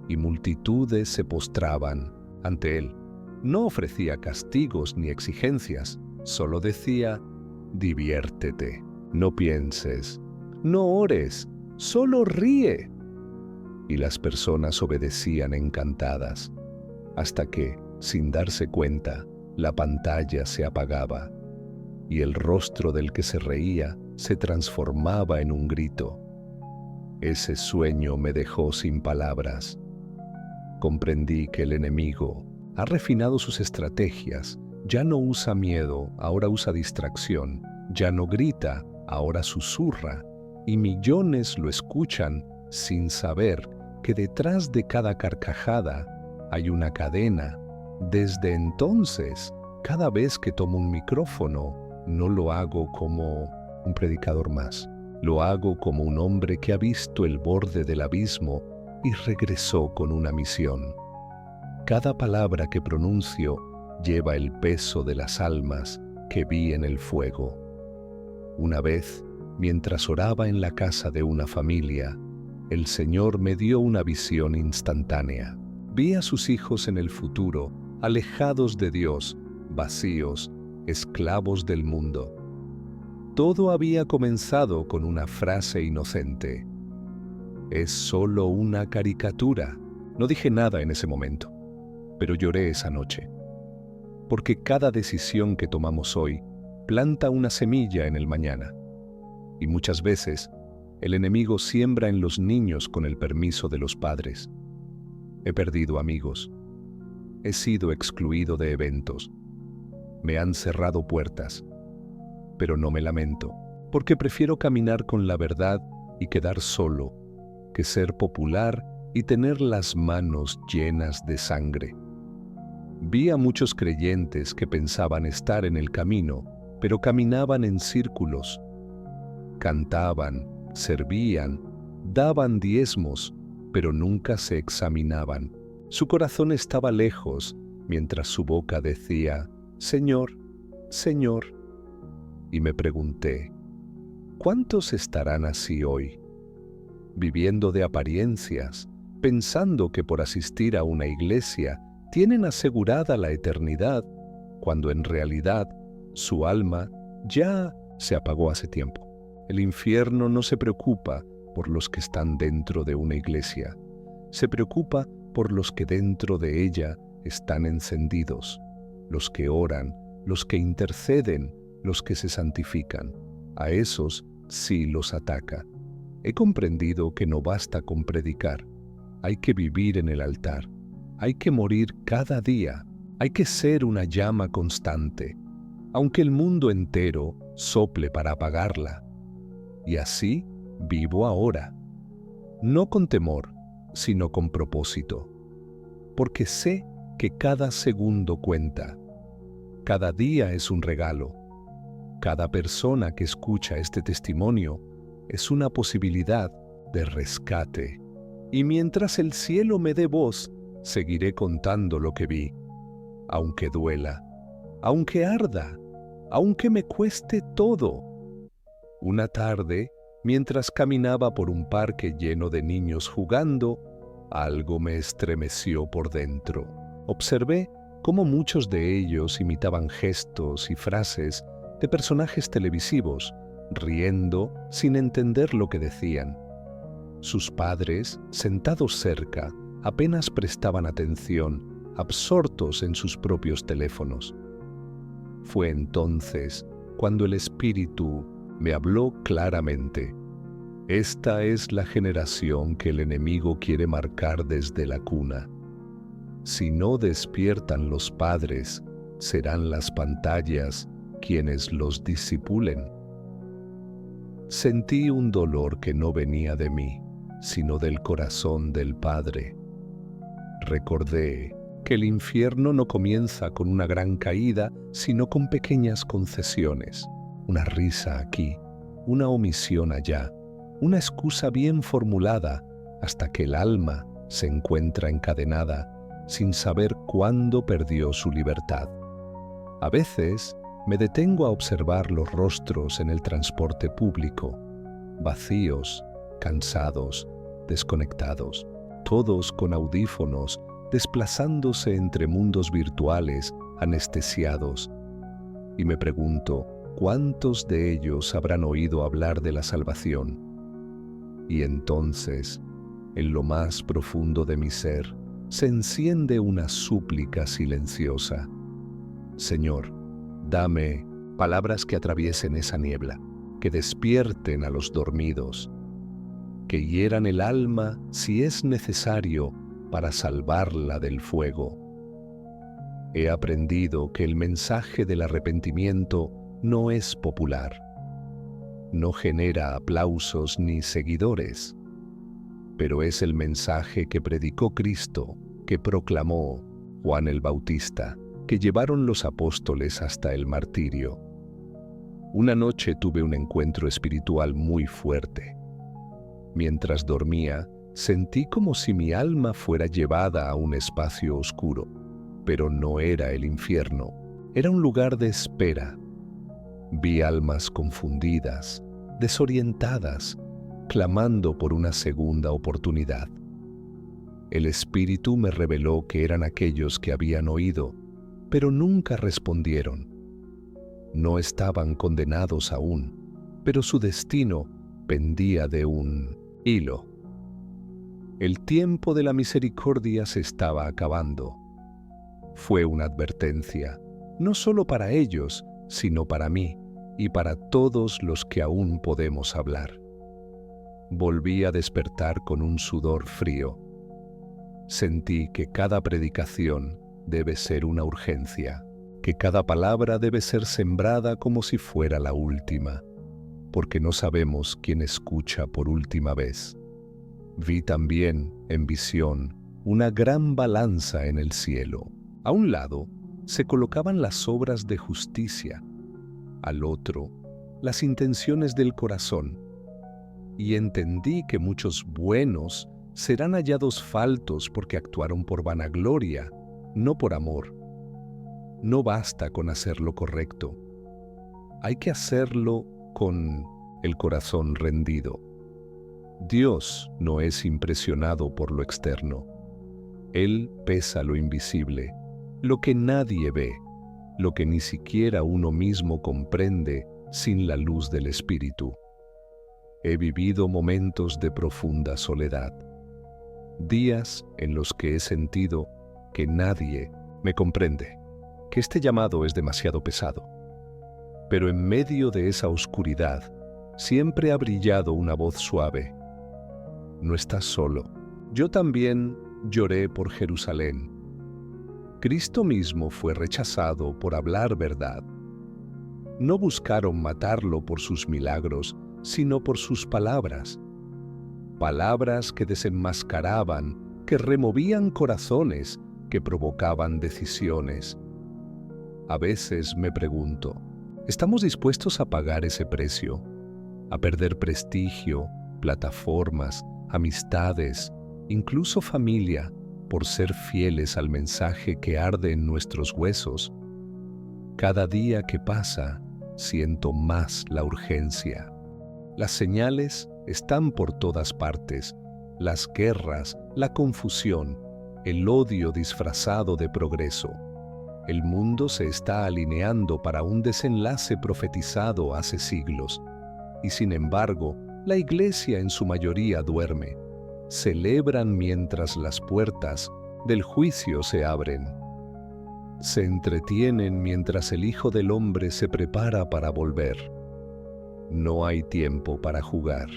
Speaker 1: y multitudes se postraban ante él. No ofrecía castigos ni exigencias, solo decía: diviértete, no pienses, no ores, solo ríe. Y las personas obedecían encantadas, hasta que, sin darse cuenta, la pantalla se apagaba, y el rostro del que se reía se transformaba en un grito. Ese sueño me dejó sin palabras. Comprendí que el enemigo ha refinado sus estrategias. Ya no usa miedo, ahora usa distracción. Ya no grita, ahora susurra. Y millones lo escuchan sin saber que detrás de cada carcajada hay una cadena. Desde entonces, cada vez que tomo un micrófono, no lo hago como un predicador más. Lo hago como un hombre que ha visto el borde del abismo y regresó con una misión. Cada palabra que pronuncio lleva el peso de las almas que vi en el fuego. Una vez, mientras oraba en la casa de una familia, el Señor me dio una visión instantánea. Vi a sus hijos en el futuro, alejados de Dios, vacíos, esclavos del mundo. Todo había comenzado con una frase inocente: es solo una caricatura. No dije nada en ese momento, pero lloré esa noche. Porque cada decisión que tomamos hoy planta una semilla en el mañana. Y muchas veces, el enemigo siembra en los niños con el permiso de los padres. He perdido amigos. He sido excluido de eventos. Me han cerrado puertas. Pero no me lamento, porque prefiero caminar con la verdad y quedar solo, que ser popular y tener las manos llenas de sangre. Vi a muchos creyentes que pensaban estar en el camino, pero caminaban en círculos. Cantaban, servían, daban diezmos, pero nunca se examinaban. Su corazón estaba lejos, mientras su boca decía: Señor, Señor. Y me pregunté: ¿cuántos estarán así hoy? Viviendo de apariencias, pensando que por asistir a una iglesia tienen asegurada la eternidad, cuando en realidad su alma ya se apagó hace tiempo. El infierno no se preocupa por los que están dentro de una iglesia, se preocupa por los que dentro de ella están encendidos, los que oran, los que interceden, los que se santifican. A esos sí los ataca. He comprendido que no basta con predicar, hay que vivir en el altar, hay que morir cada día, hay que ser una llama constante, aunque el mundo entero sople para apagarla. Y así vivo ahora, no con temor, sino con propósito, porque sé que cada segundo cuenta, cada día es un regalo, cada persona que escucha este testimonio es una posibilidad de rescate. Y mientras el cielo me dé voz, seguiré contando lo que vi, aunque duela, aunque arda, aunque me cueste todo. Una tarde, mientras caminaba por un parque lleno de niños jugando, algo me estremeció por dentro. Observé cómo muchos de ellos imitaban gestos y frases de personajes televisivos, riendo sin entender lo que decían. Sus padres, sentados cerca, apenas prestaban atención, absortos en sus propios teléfonos. Fue entonces cuando el Espíritu me habló claramente. Esta es la generación que el enemigo quiere marcar desde la cuna. Si no despiertan los padres, serán las pantallas quienes los disipulen. Sentí un dolor que no venía de mí, sino del corazón del Padre. Recordé que el infierno no comienza con una gran caída, sino con pequeñas concesiones, una risa aquí, una omisión allá, una excusa bien formulada, hasta que el alma se encuentra encadenada, sin saber cuándo perdió su libertad. A veces me detengo a observar los rostros en el transporte público, vacíos, cansados, desconectados, todos con audífonos, desplazándose entre mundos virtuales, anestesiados. Y me pregunto, ¿cuántos de ellos habrán oído hablar de la salvación? Y entonces, en lo más profundo de mi ser, se enciende una súplica silenciosa. Señor, dame palabras que atraviesen esa niebla, que despierten a los dormidos, que hieran el alma si es necesario para salvarla del fuego. He aprendido que el mensaje del arrepentimiento no es popular, no genera aplausos ni seguidores, pero es el mensaje que predicó Cristo, que proclamó Juan el Bautista, que llevaron los apóstoles hasta el martirio. Una noche tuve un encuentro espiritual muy fuerte. Mientras dormía, sentí como si mi alma fuera llevada a un espacio oscuro, pero no era el infierno, era un lugar de espera. Vi almas confundidas, desorientadas, clamando por una segunda oportunidad. El Espíritu me reveló que eran aquellos que habían oído, pero nunca respondieron. No estaban condenados aún, pero su destino pendía de un hilo. El tiempo de la misericordia se estaba acabando. Fue una advertencia, no solo para ellos, sino para mí y para todos los que aún podemos hablar. Volví a despertar con un sudor frío. Sentí que cada predicación debe ser una urgencia, que cada palabra debe ser sembrada como si fuera la última, porque no sabemos quién escucha por última vez. Vi también, en visión, una gran balanza en el cielo. A un lado se colocaban las obras de justicia, al otro, las intenciones del corazón. Y entendí que muchos buenos serán hallados faltos porque actuaron por vanagloria, no por amor. No basta con hacer lo correcto. Hay que hacerlo con el corazón rendido. Dios no es impresionado por lo externo. Él pesa lo invisible, lo que nadie ve, lo que ni siquiera uno mismo comprende sin la luz del Espíritu. He vivido momentos de profunda soledad, días en los que he sentido que nadie me comprende, que este llamado es demasiado pesado. Pero en medio de esa oscuridad siempre ha brillado una voz suave. No estás solo. Yo también lloré por Jerusalén. Cristo mismo fue rechazado por hablar verdad. No buscaron matarlo por sus milagros, sino por sus palabras. Palabras que desenmascaraban, que removían corazones, que provocaban decisiones. A veces me pregunto, ¿estamos dispuestos a pagar ese precio? A perder prestigio, plataformas, amistades, incluso familia, por ser fieles al mensaje que arde en nuestros huesos, cada día que pasa siento más la urgencia. Las señales están por todas partes, las guerras, la confusión, el odio disfrazado de progreso. El mundo se está alineando para un desenlace profetizado hace siglos, y sin embargo, la Iglesia en su mayoría duerme. Celebran mientras las puertas del juicio se abren. Se entretienen mientras el Hijo del Hombre se prepara para volver. No hay tiempo para jugar.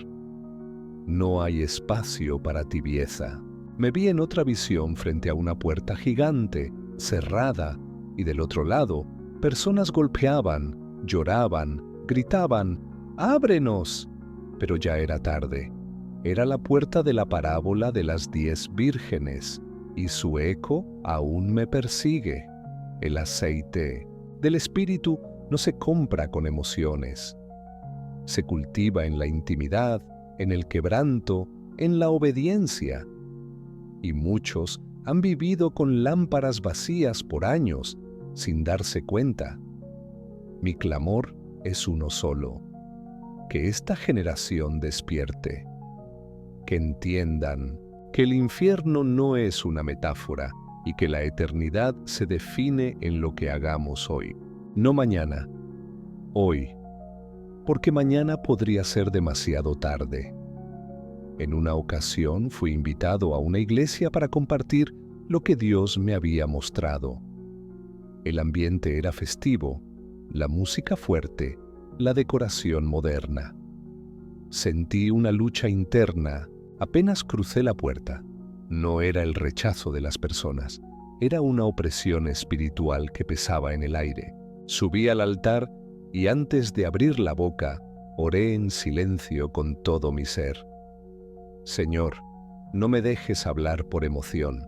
Speaker 1: No hay espacio para tibieza. Me vi en otra visión frente a una puerta gigante, cerrada, y del otro lado, personas golpeaban, lloraban, gritaban, ¡ábrenos! Pero ya era tarde. Era la puerta de la parábola de las 10 vírgenes, y su eco aún me persigue. El aceite del Espíritu no se compra con emociones. Se cultiva en la intimidad, en el quebranto, en la obediencia. Y muchos han vivido con lámparas vacías por años, sin darse cuenta. Mi clamor es uno solo: que esta generación despierte, que entiendan que el infierno no es una metáfora y que la eternidad se define en lo que hagamos hoy. No mañana, hoy, porque mañana podría ser demasiado tarde. En una ocasión fui invitado a una iglesia para compartir lo que Dios me había mostrado. El ambiente era festivo, la música fuerte, la decoración moderna. Sentí una lucha interna apenas crucé la puerta. No era el rechazo de las personas, era una opresión espiritual que pesaba en el aire. Subí al altar y antes de abrir la boca, oré en silencio con todo mi ser. Señor, no me dejes hablar por emoción.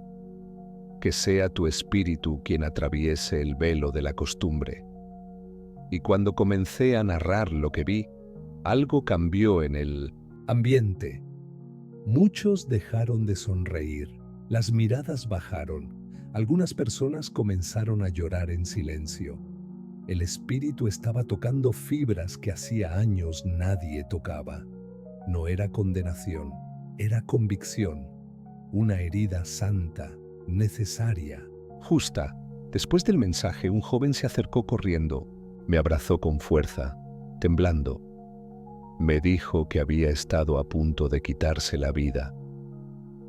Speaker 1: Que sea tu espíritu quien atraviese el velo de la costumbre. Y cuando comencé a narrar lo que vi, algo cambió en el ambiente. Muchos dejaron de sonreír, las miradas bajaron, algunas personas comenzaron a llorar en silencio. El espíritu estaba tocando fibras que hacía años nadie tocaba. No era condenación, era convicción, una herida santa, necesaria, justa. Después del mensaje, un joven se acercó corriendo, me abrazó con fuerza, temblando. Me dijo que había estado a punto de quitarse la vida,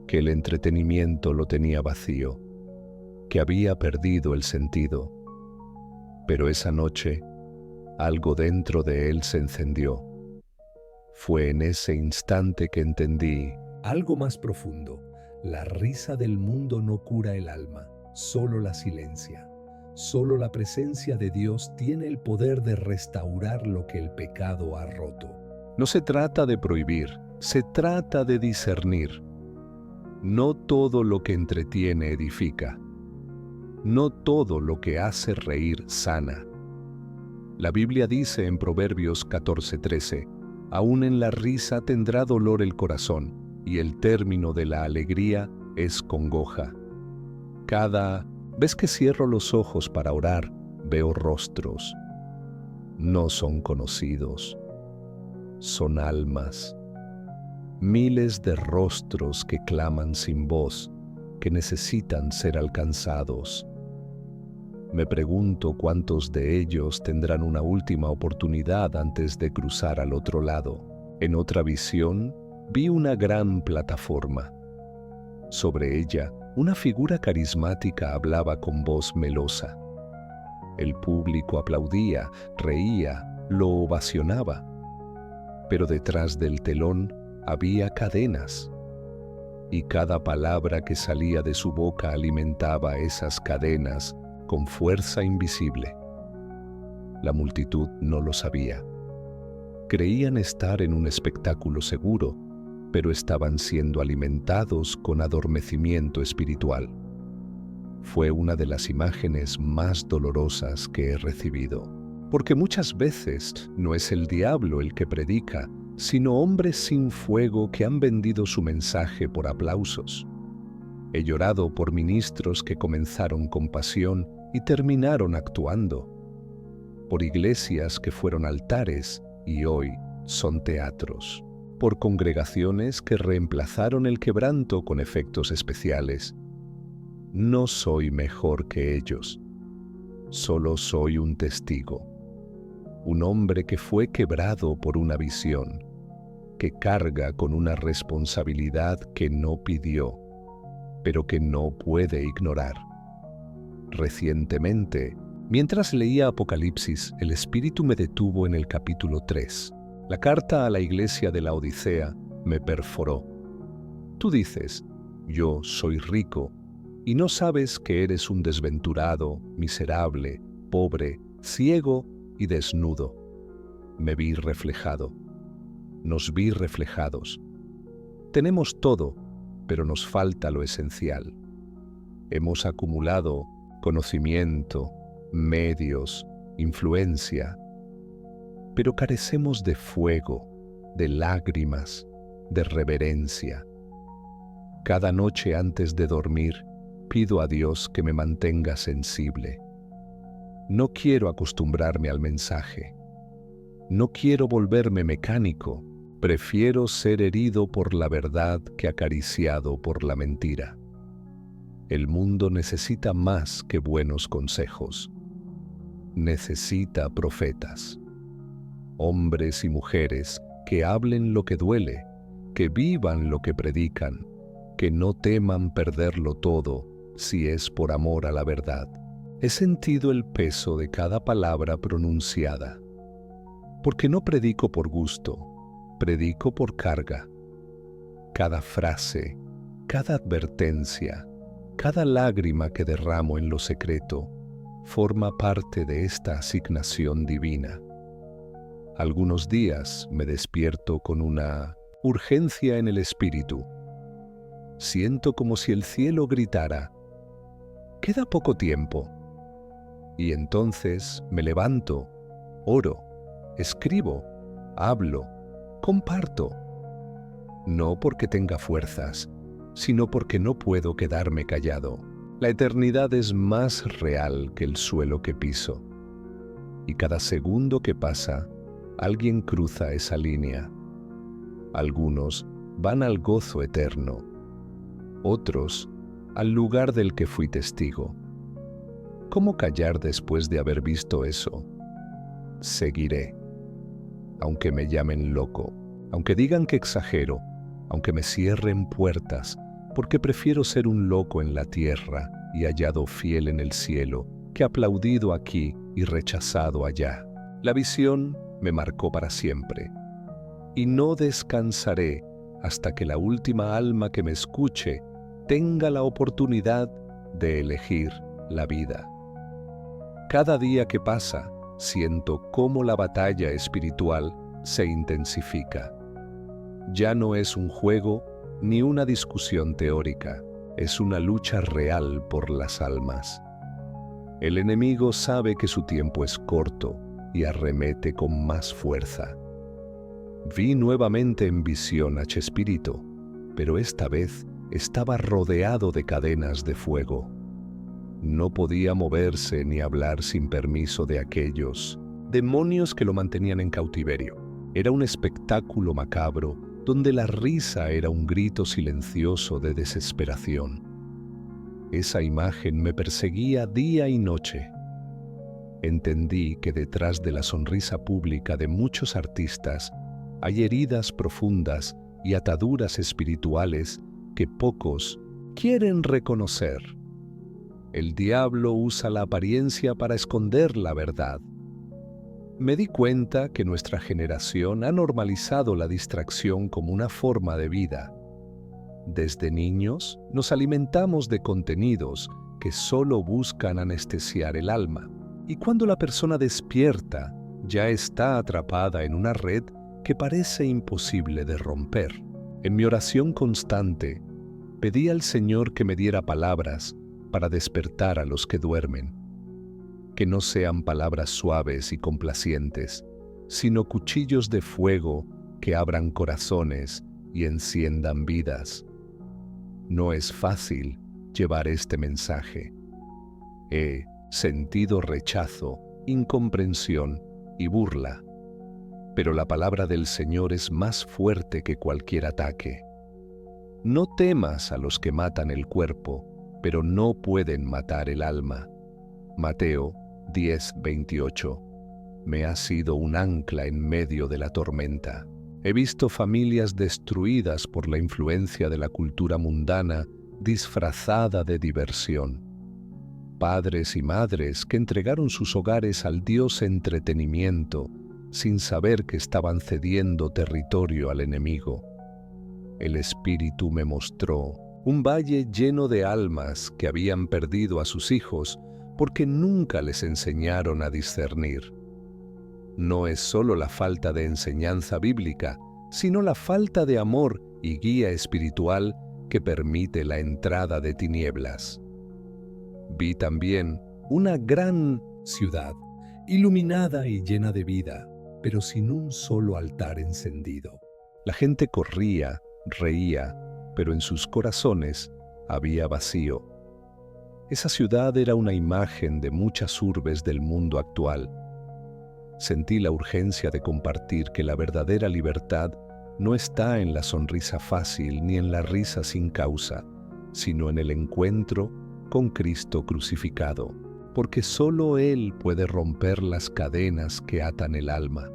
Speaker 1: que el entretenimiento lo tenía vacío, que había perdido el sentido. Pero esa noche, algo dentro de él se encendió. Fue en ese instante que entendí algo más profundo. La risa del mundo no cura el alma, solo la silencia. Solo la presencia de Dios tiene el poder de restaurar lo que el pecado ha roto. No se trata de prohibir, se trata de discernir. No todo lo que entretiene edifica. No todo lo que hace reír sana. La Biblia dice en Proverbios 14:13, aún en la risa tendrá dolor el corazón, y el término de la alegría es congoja. Cada vez que cierro los ojos para orar, veo rostros. No son conocidos, son almas. Miles de rostros que claman sin voz, que necesitan ser alcanzados. Me pregunto cuántos de ellos tendrán una última oportunidad antes de cruzar al otro lado. En otra visión, vi una gran plataforma. Sobre ella, una figura carismática hablaba con voz melosa. El público aplaudía, reía, lo ovacionaba. Pero detrás del telón había cadenas. Y cada palabra que salía de su boca alimentaba esas cadenas con fuerza invisible. La multitud no lo sabía. Creían estar en un espectáculo seguro, pero estaban siendo alimentados con adormecimiento espiritual. Fue una de las imágenes más dolorosas que he recibido, porque muchas veces no es el diablo el que predica, sino hombres sin fuego que han vendido su mensaje por aplausos. He llorado por ministros que comenzaron con pasión y terminaron actuando, por iglesias que fueron altares y hoy son teatros, por congregaciones que reemplazaron el quebranto con efectos especiales. No soy mejor que ellos, solo soy un testigo, un hombre que fue quebrado por una visión, que carga con una responsabilidad que no pidió, pero que no puede ignorar. Recientemente, mientras leía Apocalipsis, el Espíritu me detuvo en el capítulo 3. La carta a la iglesia de la Odisea me perforó. Tú dices, yo soy rico, y no sabes que eres un desventurado, miserable, pobre, ciego y desnudo. Me vi reflejado. Nos vi reflejados. Tenemos todo, pero nos falta lo esencial. Hemos acumulado conocimiento, medios, influencia, pero carecemos de fuego, de lágrimas, de reverencia. Cada noche antes de dormir, pido a Dios que me mantenga sensible. No quiero acostumbrarme al mensaje. No quiero volverme mecánico. Prefiero ser herido por la verdad que acariciado por la mentira. El mundo necesita más que buenos consejos. Necesita profetas. Hombres y mujeres que hablen lo que duele, que vivan lo que predican, que no teman perderlo todo si es por amor a la verdad. He sentido el peso de cada palabra pronunciada, porque no predico por gusto, predico por carga. Cada frase, cada advertencia, cada lágrima que derramo en lo secreto, forma parte de esta asignación divina. Algunos días me despierto con una urgencia en el espíritu. Siento como si el cielo gritara, «Queda poco tiempo». Y entonces me levanto, oro, escribo, hablo, comparto. No porque tenga fuerzas, sino porque no puedo quedarme callado. La eternidad es más real que el suelo que piso. Y cada segundo que pasa, alguien cruza esa línea. Algunos van al gozo eterno, otros al lugar del que fui testigo. ¿Cómo callar después de haber visto eso? Seguiré. Aunque me llamen loco, aunque digan que exagero, aunque me cierren puertas, porque prefiero ser un loco en la tierra y hallado fiel en el cielo, que aplaudido aquí y rechazado allá. La visión me marcó para siempre, y no descansaré hasta que la última alma que me escuche tenga la oportunidad de elegir la vida. Cada día que pasa, siento cómo la batalla espiritual se intensifica. Ya no es un juego ni una discusión teórica, es una lucha real por las almas. El enemigo sabe que su tiempo es corto y arremete con más fuerza. Vi nuevamente en visión a Chespirito, pero esta vez estaba rodeado de cadenas de fuego. No podía moverse ni hablar sin permiso de aquellos demonios que lo mantenían en cautiverio. Era un espectáculo macabro donde la risa era un grito silencioso de desesperación. Esa imagen me perseguía día y noche. Entendí que detrás de la sonrisa pública de muchos artistas hay heridas profundas y ataduras espirituales que pocos quieren reconocer. El diablo usa la apariencia para esconder la verdad. Me di cuenta que nuestra generación ha normalizado la distracción como una forma de vida. Desde niños nos alimentamos de contenidos que solo buscan anestesiar el alma. Y cuando la persona despierta, ya está atrapada en una red que parece imposible de romper. En mi oración constante, pedí al Señor que me diera palabras para despertar a los que duermen. Que no sean palabras suaves y complacientes, sino cuchillos de fuego que abran corazones y enciendan vidas. No es fácil llevar este mensaje. He sentido rechazo, incomprensión y burla. Pero la palabra del Señor es más fuerte que cualquier ataque. No temas a los que matan el cuerpo, pero no pueden matar el alma. Mateo 10:28. Me ha sido un ancla en medio de la tormenta. He visto familias destruidas por la influencia de la cultura mundana disfrazada de diversión. Padres y madres que entregaron sus hogares al Dios entretenimiento sin saber que estaban cediendo territorio al enemigo. El Espíritu me mostró un valle lleno de almas que habían perdido a sus hijos porque nunca les enseñaron a discernir. No es solo la falta de enseñanza bíblica, sino la falta de amor y guía espiritual que permite la entrada de tinieblas. Vi también una gran ciudad, iluminada y llena de vida, pero sin un solo altar encendido. La gente corría, reía, pero en sus corazones había vacío. Esa ciudad era una imagen de muchas urbes del mundo actual. Sentí la urgencia de compartir que la verdadera libertad no está en la sonrisa fácil ni en la risa sin causa, sino en el encuentro con Cristo crucificado, porque solo Él puede romper las cadenas que atan el alma.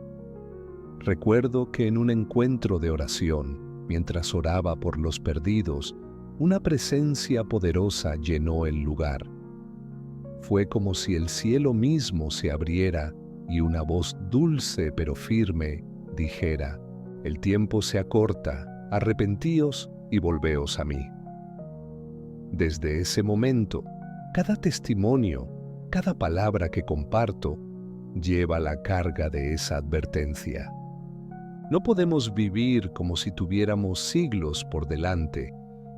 Speaker 1: Recuerdo que en un encuentro de oración, mientras oraba por los perdidos, una presencia poderosa llenó el lugar. Fue como si el cielo mismo se abriera y una voz dulce pero firme dijera: el tiempo se acorta, arrepentíos y volveos a mí. Desde ese momento, cada testimonio, cada palabra que comparto, lleva la carga de esa advertencia. No podemos vivir como si tuviéramos siglos por delante,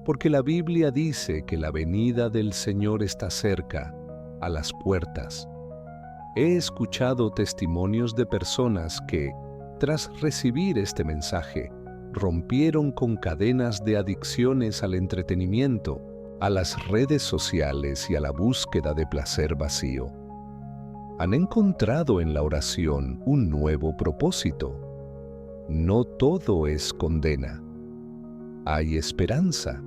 Speaker 1: porque la Biblia dice que la venida del Señor está cerca, a las puertas. He escuchado testimonios de personas que, tras recibir este mensaje, rompieron con cadenas de adicciones al entretenimiento, a las redes sociales y a la búsqueda de placer vacío. Han encontrado en la oración un nuevo propósito. No todo es condena. Hay esperanza.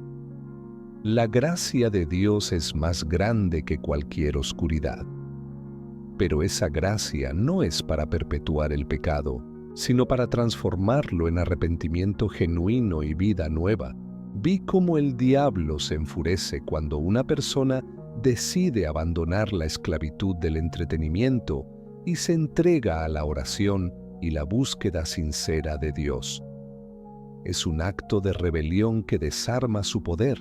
Speaker 1: La gracia de Dios es más grande que cualquier oscuridad. Pero esa gracia no es para perpetuar el pecado, sino para transformarlo en arrepentimiento genuino y vida nueva. Vi cómo el diablo se enfurece cuando una persona decide abandonar la esclavitud del entretenimiento y se entrega a la oración y la búsqueda sincera de Dios. Es un acto de rebelión que desarma su poder.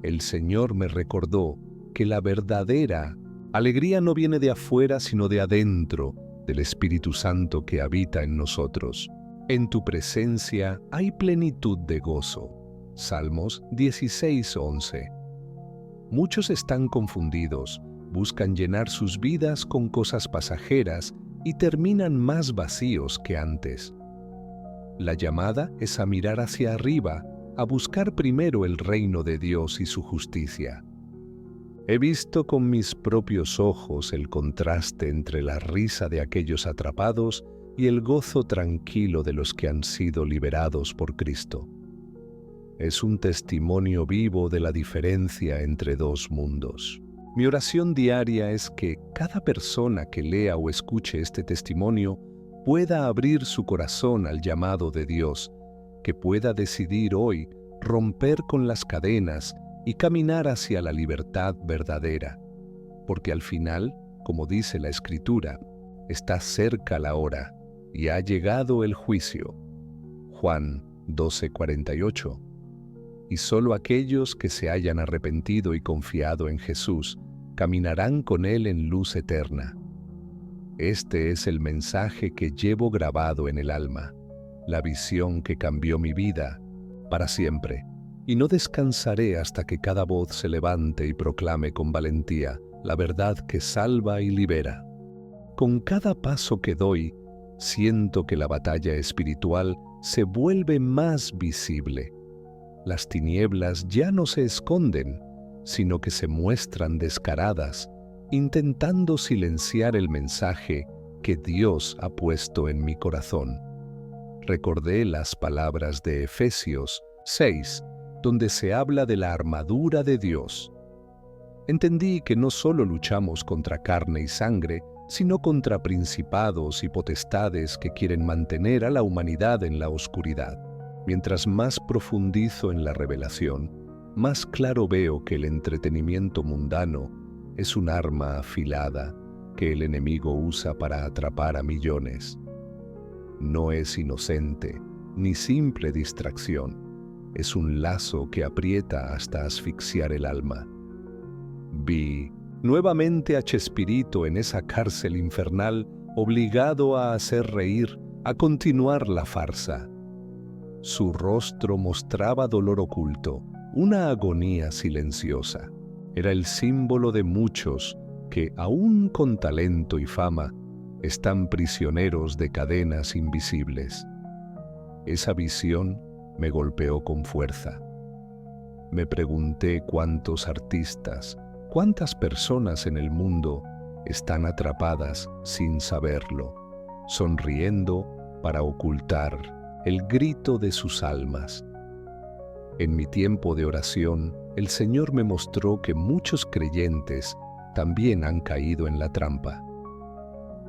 Speaker 1: El Señor me recordó que la verdadera alegría no viene de afuera, sino de adentro, del Espíritu Santo que habita en nosotros. En tu presencia hay plenitud de gozo. Salmos 16:11. Muchos están confundidos, buscan llenar sus vidas con cosas pasajeras y terminan más vacíos que antes. La llamada es a mirar hacia arriba, a buscar primero el reino de Dios y su justicia. He visto con mis propios ojos el contraste entre la risa de aquellos atrapados y el gozo tranquilo de los que han sido liberados por Cristo. Es un testimonio vivo de la diferencia entre dos mundos. Mi oración diaria es que cada persona que lea o escuche este testimonio pueda abrir su corazón al llamado de Dios, que pueda decidir hoy romper con las cadenas y caminar hacia la libertad verdadera, porque al final, como dice la Escritura, está cerca la hora y ha llegado el juicio. Juan 12:48. Y solo aquellos que se hayan arrepentido y confiado en Jesús caminarán con Él en luz eterna. Este es el mensaje que llevo grabado en el alma, la visión que cambió mi vida para siempre, y no descansaré hasta que cada voz se levante y proclame con valentía la verdad que salva y libera. Con cada paso que doy, siento que la batalla espiritual se vuelve más visible. Las tinieblas ya no se esconden, sino que se muestran descaradas, intentando silenciar el mensaje que Dios ha puesto en mi corazón. Recordé las palabras de Efesios 6, donde se habla de la armadura de Dios. Entendí que no solo luchamos contra carne y sangre, sino contra principados y potestades que quieren mantener a la humanidad en la oscuridad. Mientras más profundizo en la revelación, más claro veo que el entretenimiento mundano es un arma afilada que el enemigo usa para atrapar a millones. No es inocente, ni simple distracción. Es un lazo que aprieta hasta asfixiar el alma. Vi nuevamente a Chespirito en esa cárcel infernal, obligado a hacer reír, a continuar la farsa. Su rostro mostraba dolor oculto, una agonía silenciosa. Era el símbolo de muchos que, aún con talento y fama, están prisioneros de cadenas invisibles. Esa visión me golpeó con fuerza. Me pregunté cuántos artistas, cuántas personas en el mundo están atrapadas sin saberlo, sonriendo para ocultar el grito de sus almas. En mi tiempo de oración, el Señor me mostró que muchos creyentes también han caído en la trampa,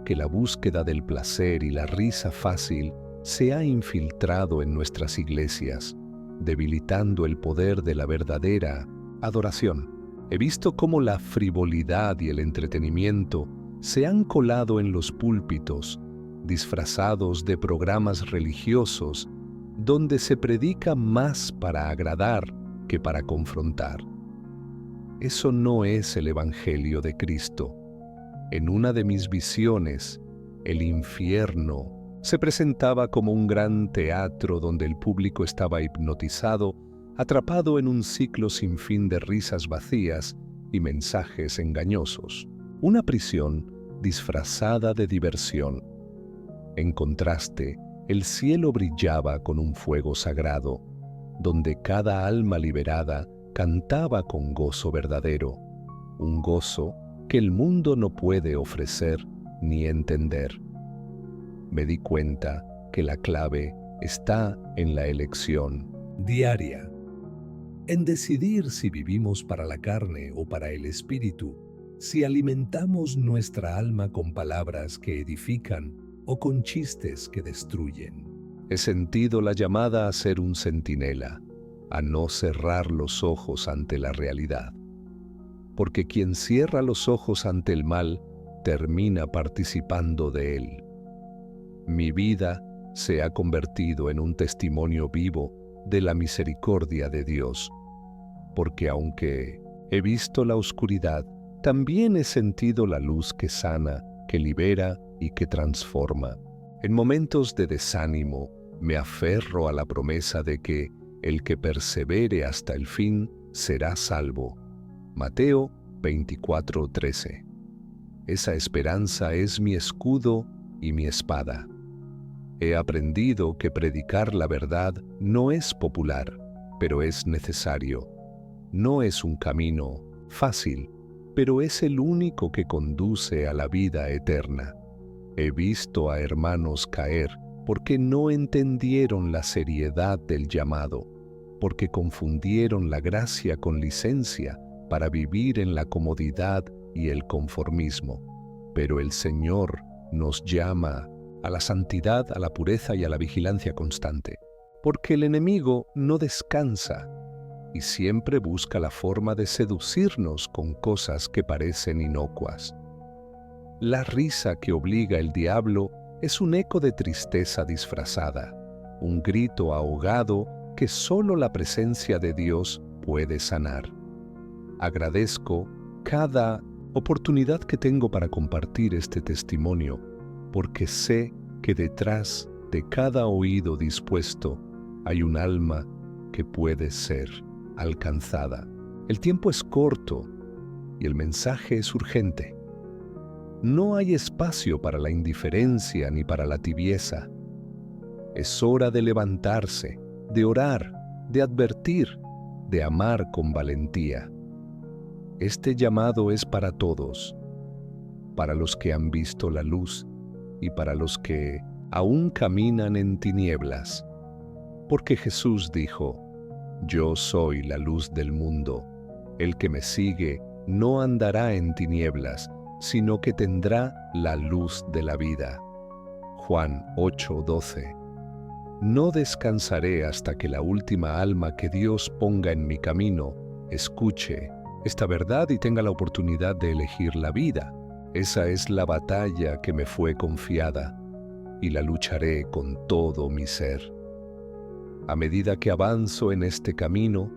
Speaker 1: que la búsqueda del placer y la risa fácil se ha infiltrado en nuestras iglesias, debilitando el poder de la verdadera adoración. He visto cómo la frivolidad y el entretenimiento se han colado en los púlpitos, disfrazados de programas religiosos, donde se predica más para agradar que para confrontar. Eso no es el Evangelio de Cristo. En una de mis visiones, el infierno se presentaba como un gran teatro donde el público estaba hipnotizado, atrapado en un ciclo sin fin de risas vacías y mensajes engañosos. Una prisión disfrazada de diversión. En contraste, el cielo brillaba con un fuego sagrado, donde cada alma liberada cantaba con gozo verdadero, un gozo que el mundo no puede ofrecer ni entender. Me di cuenta que la clave está en la elección diaria, en decidir si vivimos para la carne o para el espíritu, si alimentamos nuestra alma con palabras que edifican o con chistes que destruyen. He sentido la llamada a ser un centinela, a no cerrar los ojos ante la realidad. Porque quien cierra los ojos ante el mal, termina participando de él. Mi vida se ha convertido en un testimonio vivo de la misericordia de Dios, porque aunque he visto la oscuridad, también he sentido la luz que sana, que libera y que transforma. En momentos de desánimo, me aferro a la promesa de que el que persevere hasta el fin será salvo. Mateo 24:13. Esa esperanza es mi escudo y mi espada. He aprendido que predicar la verdad no es popular, pero es necesario. No es un camino fácil, pero es el único que conduce a la vida eterna. He visto a hermanos caer porque no entendieron la seriedad del llamado, porque confundieron la gracia con licencia para vivir en la comodidad y el conformismo. Pero el Señor nos llama a la santidad, a la pureza y a la vigilancia constante, porque el enemigo no descansa y siempre busca la forma de seducirnos con cosas que parecen inocuas. La risa que obliga el diablo es un eco de tristeza disfrazada, un grito ahogado que solo la presencia de Dios puede sanar. Agradezco cada oportunidad que tengo para compartir este testimonio, porque sé que detrás de cada oído dispuesto hay un alma que puede ser alcanzada. El tiempo es corto y el mensaje es urgente. No hay espacio para la indiferencia ni para la tibieza. Es hora de levantarse, de orar, de advertir, de amar con valentía. Este llamado es para todos, para los que han visto la luz y para los que aún caminan en tinieblas. Porque Jesús dijo: Yo soy la luz del mundo. El que me sigue no andará en tinieblas, sino que tendrá la luz de la vida. Juan 8:12. No descansaré hasta que la última alma que Dios ponga en mi camino escuche esta verdad y tenga la oportunidad de elegir la vida. Esa es la batalla que me fue confiada y la lucharé con todo mi ser. A medida que avanzo en este camino,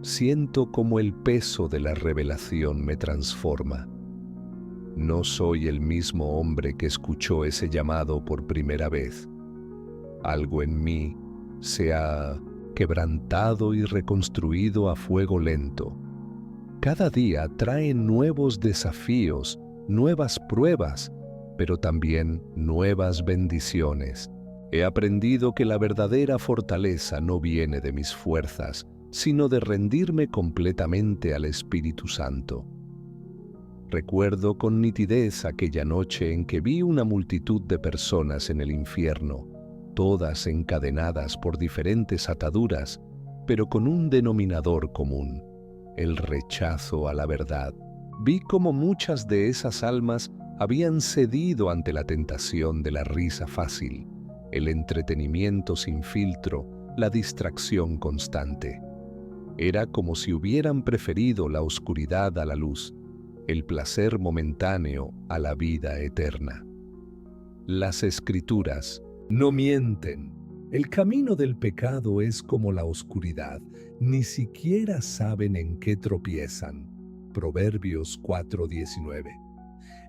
Speaker 1: siento como el peso de la revelación me transforma. No soy el mismo hombre que escuchó ese llamado por primera vez. Algo en mí se ha quebrantado y reconstruido a fuego lento. Cada día trae nuevos desafíos, nuevas pruebas, pero también nuevas bendiciones. He aprendido que la verdadera fortaleza no viene de mis fuerzas, sino de rendirme completamente al Espíritu Santo. Recuerdo con nitidez aquella noche en que vi una multitud de personas en el infierno, todas encadenadas por diferentes ataduras, pero con un denominador común: el rechazo a la verdad. Vi cómo muchas de esas almas habían cedido ante la tentación de la risa fácil, el entretenimiento sin filtro, la distracción constante. Era como si hubieran preferido la oscuridad a la luz, el placer momentáneo a la vida eterna. Las Escrituras no mienten. El camino del pecado es como la oscuridad, ni siquiera saben en qué tropiezan. Proverbios 4:19.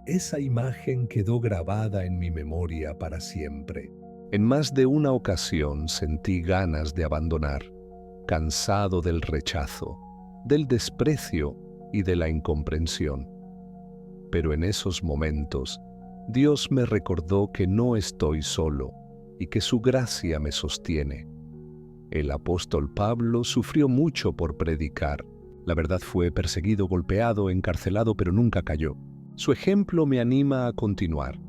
Speaker 1: Esa imagen quedó grabada en mi memoria para siempre. En más de una ocasión sentí ganas de abandonar, cansado del rechazo, del desprecio y de la incomprensión. Pero en esos momentos, Dios me recordó que no estoy solo y que su gracia me sostiene. El apóstol Pablo sufrió mucho por predicar. La verdad, fue perseguido, golpeado, encarcelado, pero nunca cayó. Su ejemplo me anima a continuar,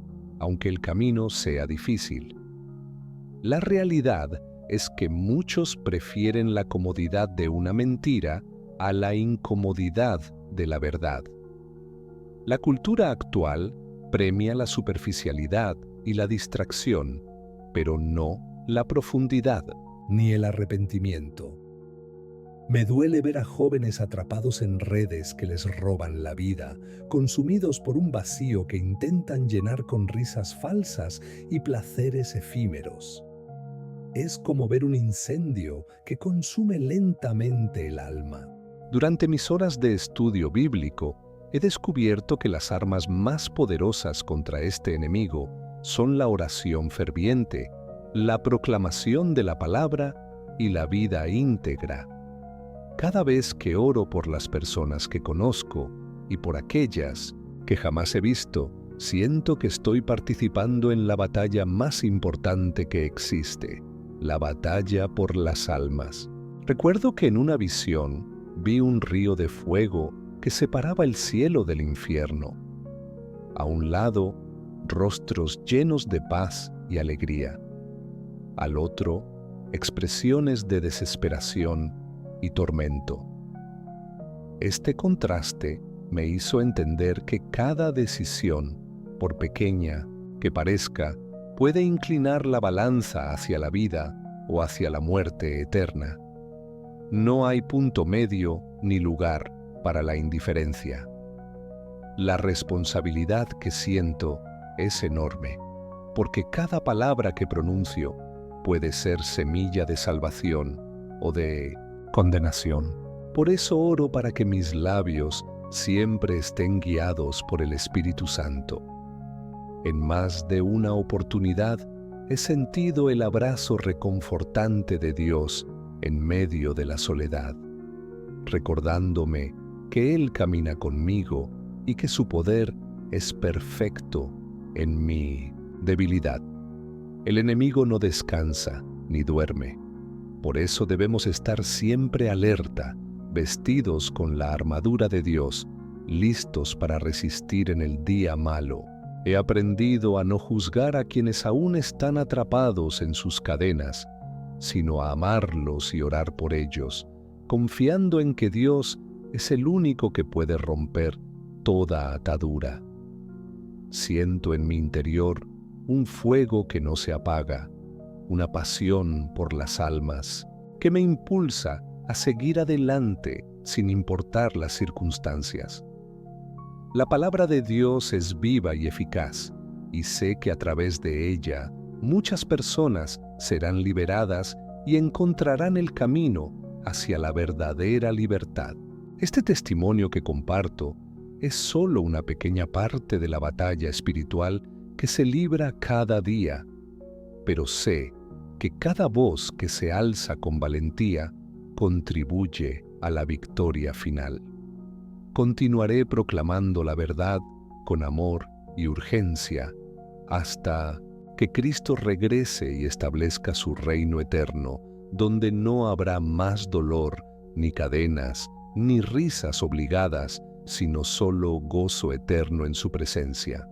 Speaker 1: aunque el camino sea difícil. La realidad es que muchos prefieren la comodidad de una mentira a la incomodidad de la verdad. La cultura actual premia la superficialidad y la distracción, pero no la profundidad ni el arrepentimiento. Me duele ver a jóvenes atrapados en redes que les roban la vida, consumidos por un vacío que intentan llenar con risas falsas y placeres efímeros. Es como ver un incendio que consume lentamente el alma. Durante mis horas de estudio bíblico, he descubierto que las armas más poderosas contra este enemigo son la oración ferviente, la proclamación de la palabra y la vida íntegra. Cada vez que oro por las personas que conozco y por aquellas que jamás he visto, siento que estoy participando en la batalla más importante que existe, la batalla por las almas. Recuerdo que en una visión vi un río de fuego que separaba el cielo del infierno. A un lado, rostros llenos de paz y alegría. Al otro, expresiones de desesperación y tormento. Este contraste me hizo entender que cada decisión, por pequeña que parezca, puede inclinar la balanza hacia la vida o hacia la muerte eterna. No hay punto medio ni lugar para la indiferencia. La responsabilidad que siento es enorme, porque cada palabra que pronuncio puede ser semilla de salvación o de condenación. Por eso oro para que mis labios siempre estén guiados por el Espíritu Santo. En más de una oportunidad he sentido el abrazo reconfortante de Dios en medio de la soledad, recordándome que Él camina conmigo y que su poder es perfecto en mi debilidad. El enemigo no descansa ni duerme. Por eso debemos estar siempre alerta, vestidos con la armadura de Dios, listos para resistir en el día malo. He aprendido a no juzgar a quienes aún están atrapados en sus cadenas, sino a amarlos y orar por ellos, confiando en que Dios es el único que puede romper toda atadura. Siento en mi interior un fuego que no se apaga, una pasión por las almas, que me impulsa a seguir adelante sin importar las circunstancias. La palabra de Dios es viva y eficaz, y sé que a través de ella muchas personas serán liberadas y encontrarán el camino hacia la verdadera libertad. Este testimonio que comparto es solo una pequeña parte de la batalla espiritual que se libra cada día, pero sé que cada voz que se alza con valentía contribuye a la victoria final. Continuaré proclamando la verdad con amor y urgencia hasta que Cristo regrese y establezca su reino eterno, donde no habrá más dolor, ni cadenas, ni risas obligadas, sino solo gozo eterno en su presencia.